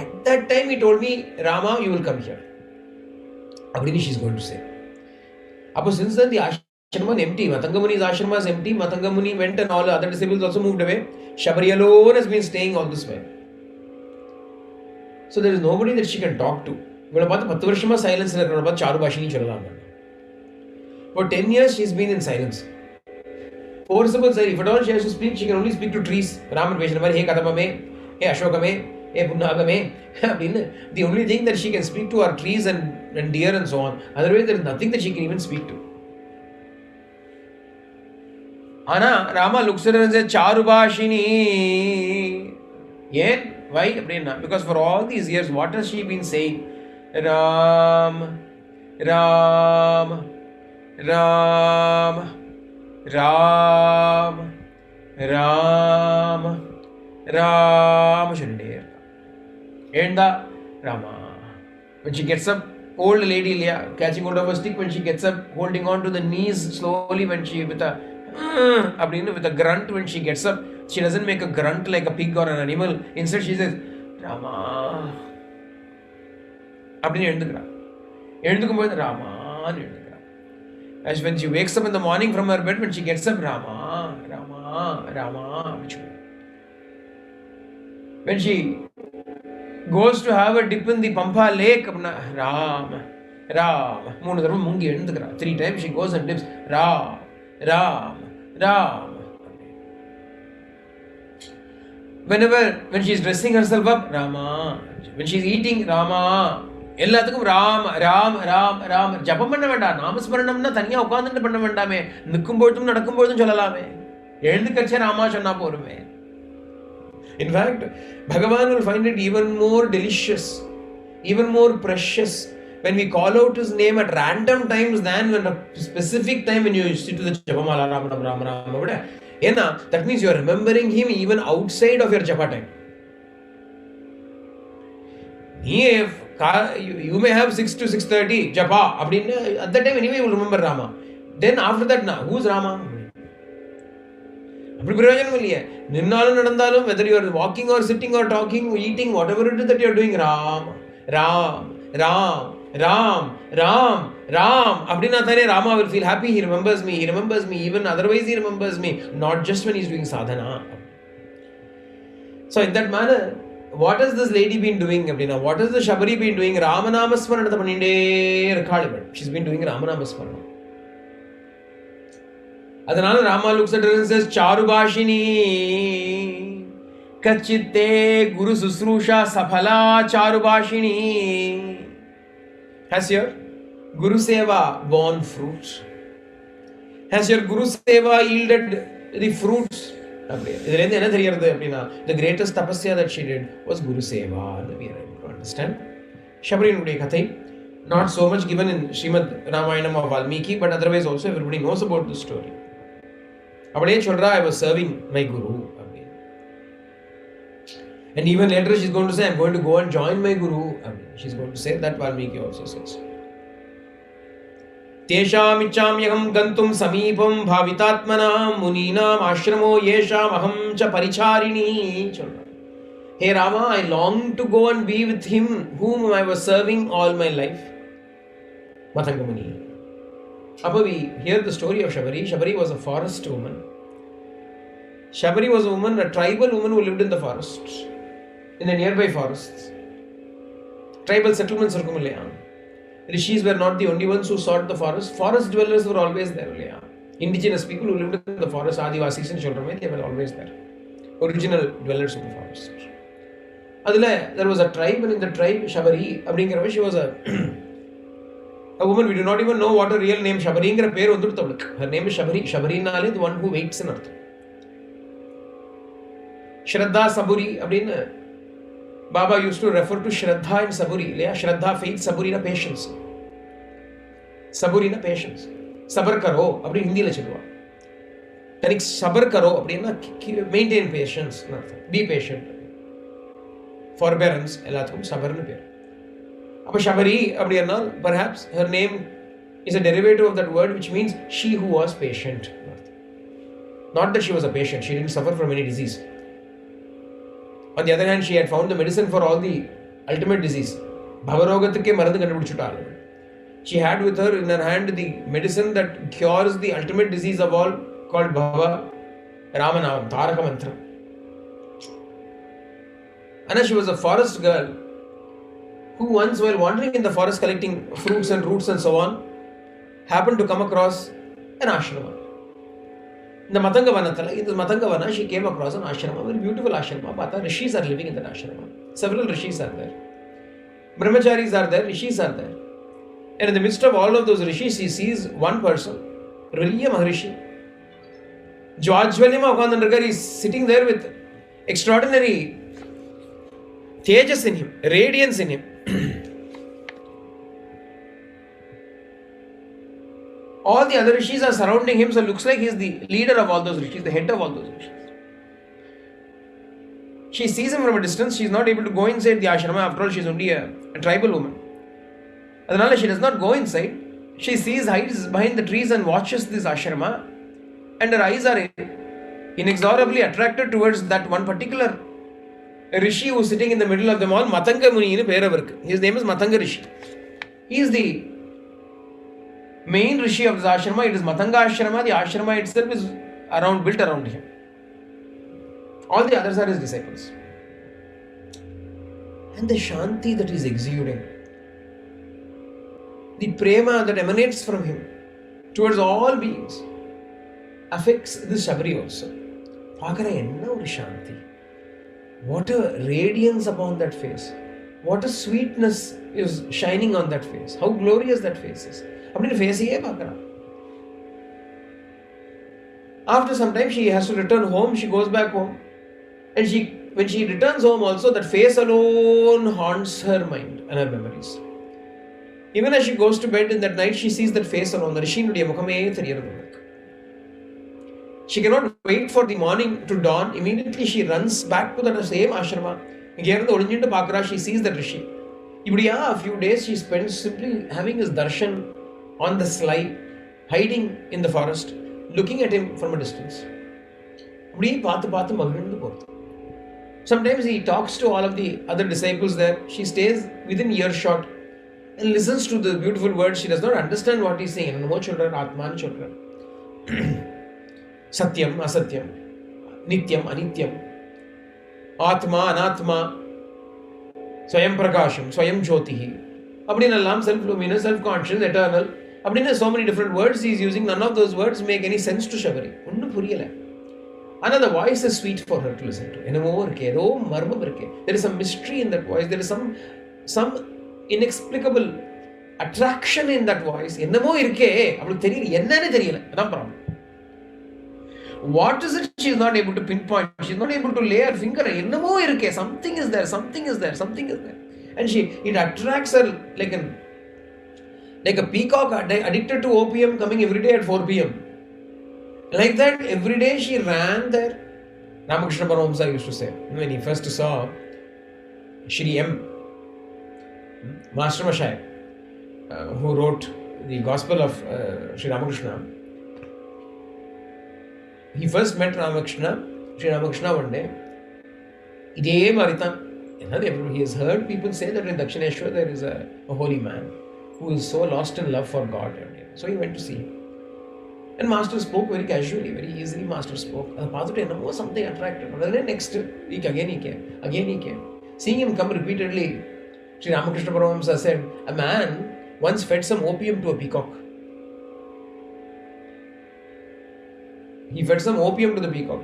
At that time he told me, Rama, you will come here. Abdini she is going to say. Since then the ashram was empty. Matanga Muni's ashram was empty. Matanga Muni went and all the other disciples also moved away. Shabari alone has been staying all this while. So there is nobody that she can talk to. இவளை பார்த்து 10 வருஷமா சைலன்ஸ்ல இருக்கிறவளை பார்த்து சாருபாஷினி சொல்லலாம். For 10 years she has been in silence. Forcible sir, if at all she has to speak, she can only speak to trees. Ramar பேசுற மாதிரி, ஹே கதம்பமே, ஹே அசோகமே, ஹே புன்னாகமே அப்படின்னு. The only thing that she can speak to are trees and deer and so on. Otherwise there is nothing that she can even speak to. ஆனா Rama looks at her and says, சாருபாஷினி. ஏன்? Why? அப்படின்னா, because for all these years what has she been saying? Ram, Ram, Ram, Ram, Ram, Ram. And the Rama. When she gets up, old lady catching hold of a stick, when she gets up, holding on to the knees slowly, when she with a grunt, when she gets up, she doesn't make a grunt like a pig or an animal. Instead she says, Rama. அப்படின்னு எழுந்துக்கிறார். எழுந்துக்கும்போது ராமான்னு எழுந்துக்கிறார். As when she wakes up in the morning from her bed, when she gets up, Rama, Rama, Rama. When she goes to have a dip in the Pampa lake, Ram, Ram. 3 தடவை முங்கி எழுந்துக்கிறார். 3 times she goes and dips. Ram, Ram, Ram. When she is dressing herself up, Rama. When she is eating, Rama. எல்லாத்துக்கும் ராம் ராம் ராம் ராம். ஜபம் பண்ண வேண்டாம். நாமஸ்மரணம்னா தனியா உட்கார்ந்துட்டு பண்ண வேண்டாமே. நிற்கும் பொழுதும் நடக்கும் பொழுதும் சொல்லலாமே. எழுந்து கட்சே ராமா சொன்னா போருமே. In fact, Bhagavan will find it even more delicious, even more precious when we call out his name at random times than when a specific time when you sit to the Japamala Ram Ram Ram Ram. That means you are remembering him even outside of your Japa time. You may have 6 to 6:30 Japa. At that time anyway you will remember Rama. Then after that, who's Rama? அப்படி பிரயோஜனம் இல்லையே. நின்னாலும் நடந்தாலும், whether you are walking or sitting or talking, eating, whatever it is that you are doing, Ram, Ram, Ram, Ram, Ram, Ram. அப்படின்னா தானே Rama will feel happy. He remembers me, even otherwise he remembers me, not just when he is doing sadhana. So in that manner, what has this lady been doing? What has the Shabari been doing? Ramanamasmaranatha panninde irukkaal. She's been doing Ramanamasmaranam. Adanal Rama looks at her and says, Charubhashini kachitte guru susrusha saphala Charubhashini. Has your Guru Seva borne fruit? Has your Guru Seva yielded the fruits? இதுலேருந்து என்ன தெரியறது அப்படின்னா, the greatest tapasya that she did was Guru Seva. We are able to understand Shabarinuடைய கதை. Not so much given in Srimad Ramayanam of Valmiki, but otherwise also everybody knows about the story. அப்படியே சொல்றா, I was serving my Guru. And even later she's going to say, I'm going to go and join my Guru. She's going to say that. Valmiki also says. तेषाम इच्छाम्यहं गन्तुं समीपं भावितात्मनां मुनीनां आश्रमो येषाम् अहं च परिचारिणी. Hey Rama, I long to go and be with him whom I was serving all my life. Matanga Muni. Above we hear the story of Shabari. Shabari was a forest woman. Shabari was a woman, a tribal woman who lived in the forests, in the nearby forests. Tribal settlements are coming. Rishis were not the only ones who sought the forest. Forest dwellers were always there. Indigenous people who lived in the forest, Adivasis and children, they were always there. Original dwellers of the forest. There was a tribe, and in the tribe, Shabari, she was a A woman we do not even know what her real name Shabariங்கிற பேர் வந்துடுது அவளுக்கு. Her name is Shabari. Shabariனாலே the one who waits ன்னு அர்த்தம். Shraddha Saburi அப்படின்னு Baba used to refer to Shraddha and Saburi இல்லையா? Shraddha faith, Saburi patience. Saburi patience. Sabar karo அப்படி ஹிந்தியில சொல்லுவாங்க. தனிக்கு சபர் கரோ அப்படின்னா மெயின்டைன் பேஷன்ஸ் அர்த்தம். பி பேஷண்ட், ஃபார்பேரன்ஸ் எல்லாத்துக்கும் சபர்னு பேர். அப்போ ஷபரி அப்படின்னா perhaps her name is a derivative of that word which means she who was patient. Not that she was a patient, she didn't suffer from any disease. On the other hand, she had found the medicine for all the ultimate disease. பவரோகத்துக்கே மருந்து கண்டுபிடிச்சுட்டாள். She had with her in her hand the medicine that cures the ultimate disease of all, called Bhava, Ramanam, Taraka Mantra. And she was a forest girl who once, while wandering in the forest collecting fruits and roots and so on, happened to come across an ashrama. In the Matangavana, she came across an ashrama, a very beautiful ashrama. Pata rishis are living in that ashrama. Several rishis are there. Brahmacharis are there, rishis are there. And in the midst of all of those rishis, she sees one person, really a Maharishi. Jwajvalyama Ukandandarkar is sitting there with extraordinary tejas in him, radiance in him. All the other rishis are surrounding him, so it looks like he is the leader of all those rishis, the head of all those rishis. She sees him from a distance. She is not able to go inside the ashrama. After all, she is only a tribal woman. Adhanala, she does not go inside. She hides behind the trees and watches this ashrama. And her eyes are inexorably attracted towards that one particular rishi who is sitting in the middle of them all. Matanga Muni inu peru avarku. His name is Matanga Rishi. He is the main rishi of this ashrama. It is Matanga ashrama. The ashrama itself is built around him. All the others are his disciples. And the shanti that is exuding, the prema that emanates from him towards all beings, affects this Shabari also. Pakara enna oru shanti. What a radiance upon that face. What a sweetness is shining on that face. How glorious that face is. Appadina face ye pakara. After some time she has to return home. She goes back home. And when she returns home also, that face alone haunts her mind and her memories. Even as she goes to bed in that night, she sees that face alone. The Rishinuடைய முகமே தெரிகிறது. She cannot wait for the morning to dawn. Immediately she runs back to that same ashrama. இங்கிருந்து ஒளிஞ்சிட்டு பார்க்கறா. She sees that rishi. இப்படியா a few days she spends simply having his darshan on the sly, hiding in the forest, looking at him from a distance. அப்படியே பார்த்து மகிழ்ந்து போகிறது. Sometimes he talks to all of the other disciples there. She stays within earshot and listens to the beautiful words. She does not understand what he is saying. என்னமோ சொல்றார், ஆத்மான்னு சொல்றார். சத்தியம் அசத்தியம், நித்தியம் அனித்தியம், ஆத்மா அனாத்மா, ஸ்வயம் பிரகாஷம், ஸ்வயம் ஜோதிஹி அப்படின்னு எல்லாம், self luminous, self conscious, eternal அப்படின்னு so many different words he is using. None of those words make any sense to Shabari. ஒன்றும் புரியல. ஆனால் the voice is sweet for her to listen to. என்னமோ இருக்கு, ஏதோ மர்மம் இருக்கு. There is some mystery in that voice. There is some inexplicable attraction in that voice. என்னமோ இருக்கே, அவளுக்கு தெரியல, என்னன்னு தெரியல. அதான் problem. What is it she is not able to pinpoint? She is not able to lay her finger. என்னமோ இருக்கே, something is there. And it attracts her like a peacock addicted to opium coming every day at 4 p.m. Like that, every day she ran there. Ramakrishna Paramahamsa used to say, when he first saw Shri M. Master Mashai, who wrote the Gospel of Sri Ramakrishna, he first met Sri Ramakrishna one day. Idhe Maritan. He has heard people say that in Dakshineshwar there is a holy man who is so lost in love for God. So he went to see him. And Master spoke very casually, very easily. Master spoke. Something attractive. And then next week again he came. Seeing him come repeatedly, Sri Ramakrishna Paramahamsa said, a man once fed some opium to a peacock. He fed some opium to the peacock.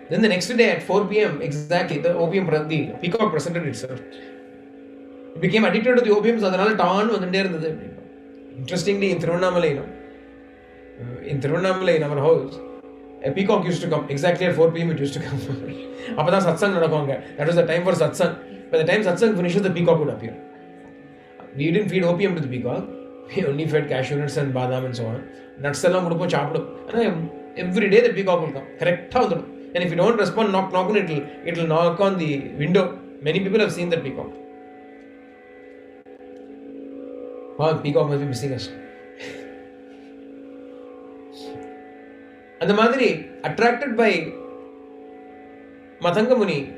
Then the next day at 4 p.m. exactly, the peacock presented itself. It became addicted to the opium, so adhanal taan vandunde irundhathu. Interestingly, in Thiruvannamalai, in our house, a peacock used to come. Exactly at 4 p.m. it used to come. Appada satsang nadakonga. That was the time for satsang. By the time satsang finishes, the peacock would appear. We didn't feed opium to the peacock. We only fed cashew nuts and badam and so on. Nuts allam kudupo chaapidum. And every day the peacock will come. Correct. And if you don't respond, knock on it'll knock on the window. Many people have seen that peacock. Wow, peacock must be missing us. And the Madhuri, attracted by Matanga Muni,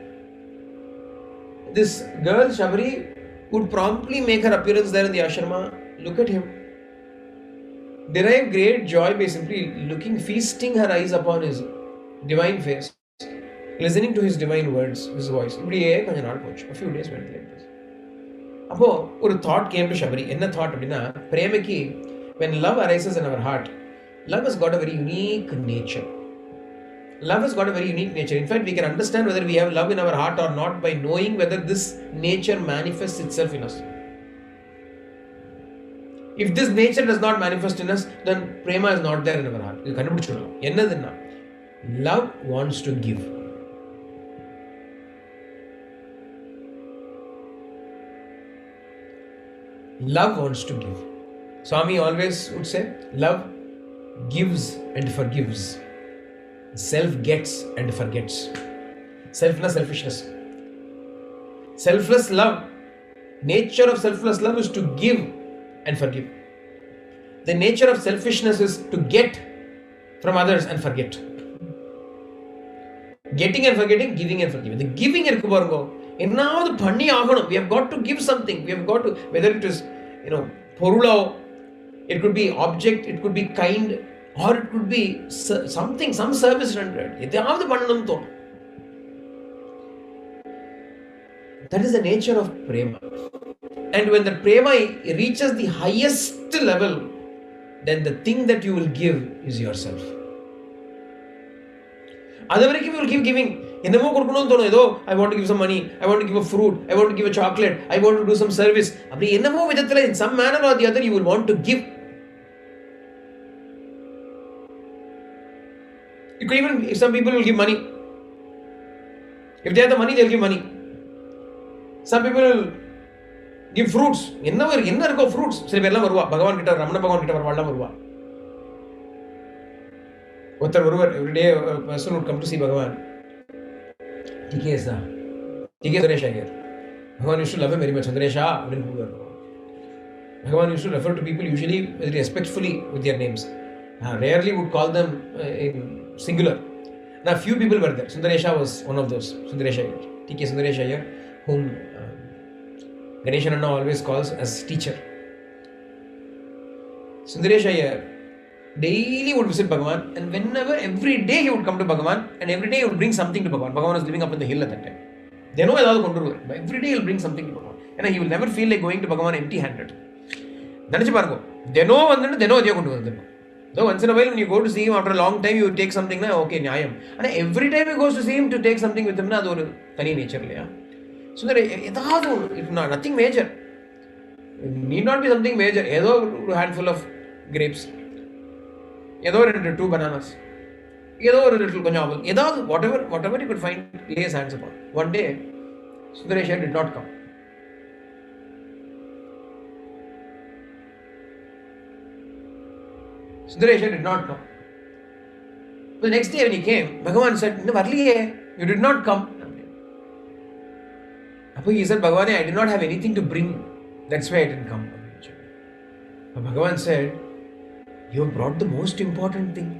this girl Shabari would promptly make her appearance there in the ashrama. Look at him. Derive great joy by simply feasting her eyes upon his divine face, listening to his divine words, his voice. A few days went like this. Appo, a thought came to Shabari. Enna thought appadina, premaki, when love arises in our heart, love has got a very unique nature. Love has got a very unique nature. In fact, we can understand whether we have love in our heart or not by knowing whether this nature manifests itself in us. If this nature does not manifest in us, then prema is not there in our heart. Love wants to give. Love wants to give. Swami always would say, love gives and forgives. Self gets and forgets. Selfishness. Selfless love, nature of selfless love is to give and forgive. The nature of selfishness is to get from others and forget. Getting and forgetting, giving and forgiving. The giving irukku parugo, ennaavadhu panni aganum. We have got to give something. We have got to, whether it is, porula, it could be object, it could be kind, or it could be something, some service rendered. Edavadhu pannanum thonu. That is the nature of prema. And when the prema reaches the highest level, then the thing that you will give is yourself. Otherwise, you will keep giving. I want to give some money, I want to give a fruit, I want to give a chocolate, I want to do some service. In some manner or the other, you will want to give. You could even, if some people will give money. If they have the money, they'll give money. Some people will give fruits. Enna irukko fruits. Seri verla varuva. Bhagavan kitta, Ramana Bhagavan kitta varvala varuva. Other varuvar, every day a person would come to see Bhagavan. TK is da. TK Sundaresha here. Bhagavan used to love him very much. Sundaresha. Bhagavan used to refer to people usually very respectfully with their names. Rarely would call them in singular. Now few people were there. Sundaresha was one of those. Sundaresha here. TK Sundaresha here, whom Ganeshan Anna always calls as teacher. Sundaresha here daily would visit Bhagavan, and every day he would come to Bhagavan, and every day he would bring something to Bhagavan. Bhagavan was living up in the hill at that time. They know but every day he will bring something to Bhagavan. And he will never feel like going to Bhagavan empty-handed. Though once in a while when you go to see him after a long time, you take something, okay, nyayam. And every time he goes to see him to take something with him, that's a funny nature. So there nothing major. It need not be something major. A handful of grapes. A 2 bananas. A little konjabal. Whatever he could find, lay his hands upon. One day, Sundaresha did not come. Sundaresha did not come. The next day when he came, Bhagavan said, you did not come. He said, Bhagavan, I did not have anything to bring. That's why I didn't come. But Bhagavan said, you have brought the most important thing.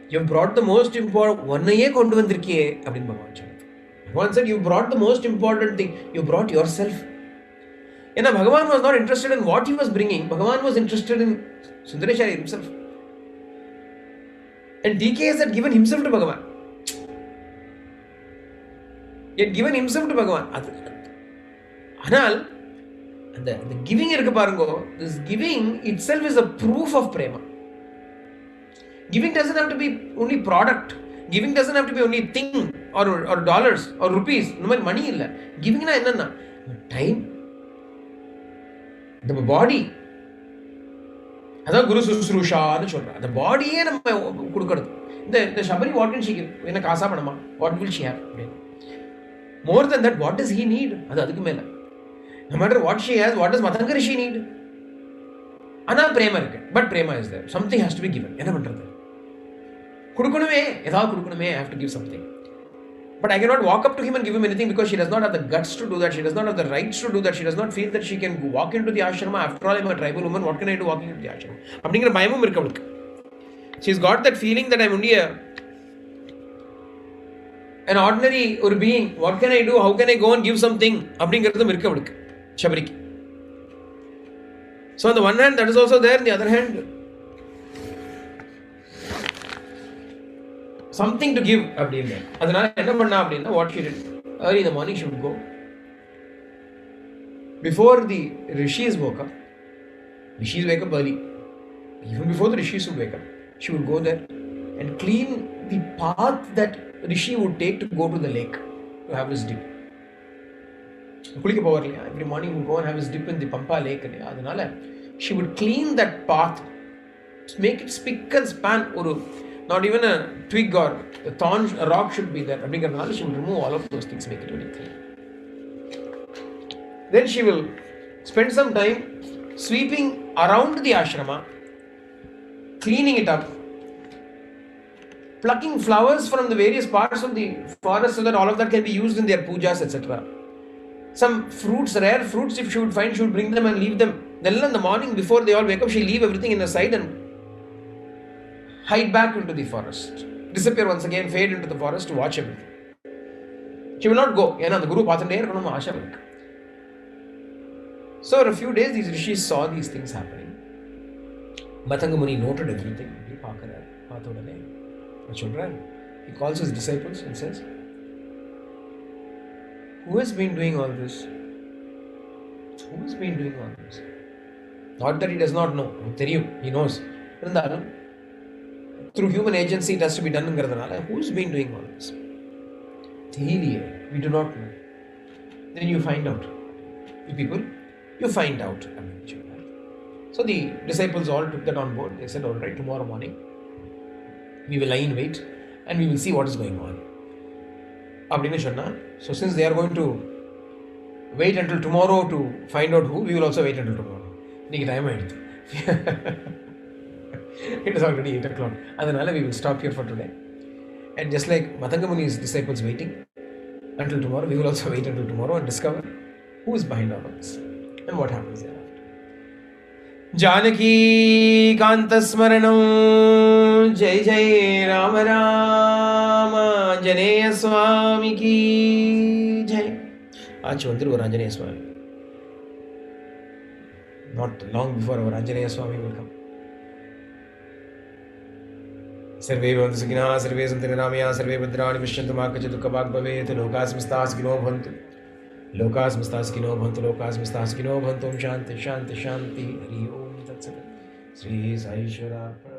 You have brought the most important Bhagavan said, you brought the most important thing. You brought yourself. And Bhagavan was not interested in what he was bringing. Bhagavan was interested in Sundaresha himself. And DK had given himself to Bhagavan. He had given himself to Bhagavan. Anal, the giving this giving itself is a proof of prema. Giving doesn't have to be only product. Giving doesn't have to be only thing or dollars or rupees. No money illa. Giving na time. நம்ம பாடி, அதான் குரு சுசுரூஷான்னு சொல்கிறேன். அந்த பாடியே நம்ம கொடுக்கறது. இந்த Sabari what will she give? என்ன காசா பணமா? வாட் வில் ஷி ஹேவ் அப்படின்னு. More than that, what does he need? அது அதுக்கு மேலே. No matter what she has, what does Matanga Rishi need? ஆனால் பிரேமா இருக்கு. But Prema is there. Something has to be given. என்ன பண்ணுறது? கொடுக்கணுமே, ஏதாவது கொடுக்கணுமே. I have to give something. But I cannot walk up to him and give him anything because she does not have the guts to do that. She does not have the rights to do that. She does not feel that she can walk into the ashrama. After all, I'm a tribal woman. What can I do walking into the ashrama? அப்படிங்கிற பயமும் இருக்கு அவளுக்கு. She's got that feeling that I'm only an ordinary ஒரு being. What can I do? How can I go and give something? அப்படிங்கிறதும் இருக்கு அவளுக்கு, சபரிக்கு. So on the one hand, that is also there. On the other hand, something to give அப்படின்னு. அதனால என்ன பண்ணா அப்படின்னா, what she did, early in the morning she would go. Before the rishis woke up, rishis wake up early. Even before the rishis would wake up, she would go there and clean the path that rishi would take to go to the lake to have his dip. குளிக்க போவார் இல்லையா, every morning he would go and have his dip in the Pampa lake இல்லையா. அதனால she would clean that path, make it spick and span. ஒரு not even a twig or a thorn, a rock should be there. அப்படிங்கிறதுனால she will remove all of those things, make it very clean. Then she will spend some time sweeping around the ashrama, cleaning it up, plucking flowers from the various parts of the forest so that all of that can be used in their pujas, etc. Some fruits, rare fruits, if she would find, she would bring them and leave them. Then in the morning before they all wake up, she'll leave everything in the side and hide back into the forest, disappear once again, fade into the forest to watch everything. She will not go. ஏன்னா அந்த குரு பார்த்துட்டே இருக்கணும் ஆசை இருக்கு. So for a few days these rishis saw these things happening. Matanga Muni noted everything. He பார்த்த உடனே சொல்றார், he calls his disciples and says, who has been doing all this? Who has been doing all this? Not that he does not know. தெரியும், he knows. இருந்தாலும் through human agency it has to be done ங்கிறதுனால, who's been doing all this? தெரியலையே, we do not know. Then you find out. You people, you find out. So the disciples all took that on board. They said, all right, tomorrow morning we will lie in wait and we will see what is going on. அப்படின்னு சொன்னா, so since they are going to wait until tomorrow to find out who, we will also wait until tomorrow. இன்னைக்கு time ஆயிடுது. It is already 8 o'clock. அதனால we will stop here for today. And just like Matanga Muni's disciples waiting until tomorrow, we will also wait until tomorrow and discover who is behind all of this and what happens thereafter. Janaki Kanta Smaranam, Jai Jai Rama Rama, Anjaneya Swami ki Jai. Achu vandru or Anjaneya Swami. Not long before our Anjaneya Swami will come. सर्वे भवन्तु सुखिनः, सर्वे सन्तु निरामयाः, सर्वे भद्राणि पश्यन्तु मा कश्चित् दुःखभाग् भवेत्. लोकाः समस्ताः सुखिनो भवन्तु, लोकाः समस्ताः सुखिनो भवन्तु, लोकाः समस्ताः सुखिनो भवन्तु. शान्ति शान्ति शान्ति. हरि ओम तत्सत्. श्री साईश्वरार्पणम्.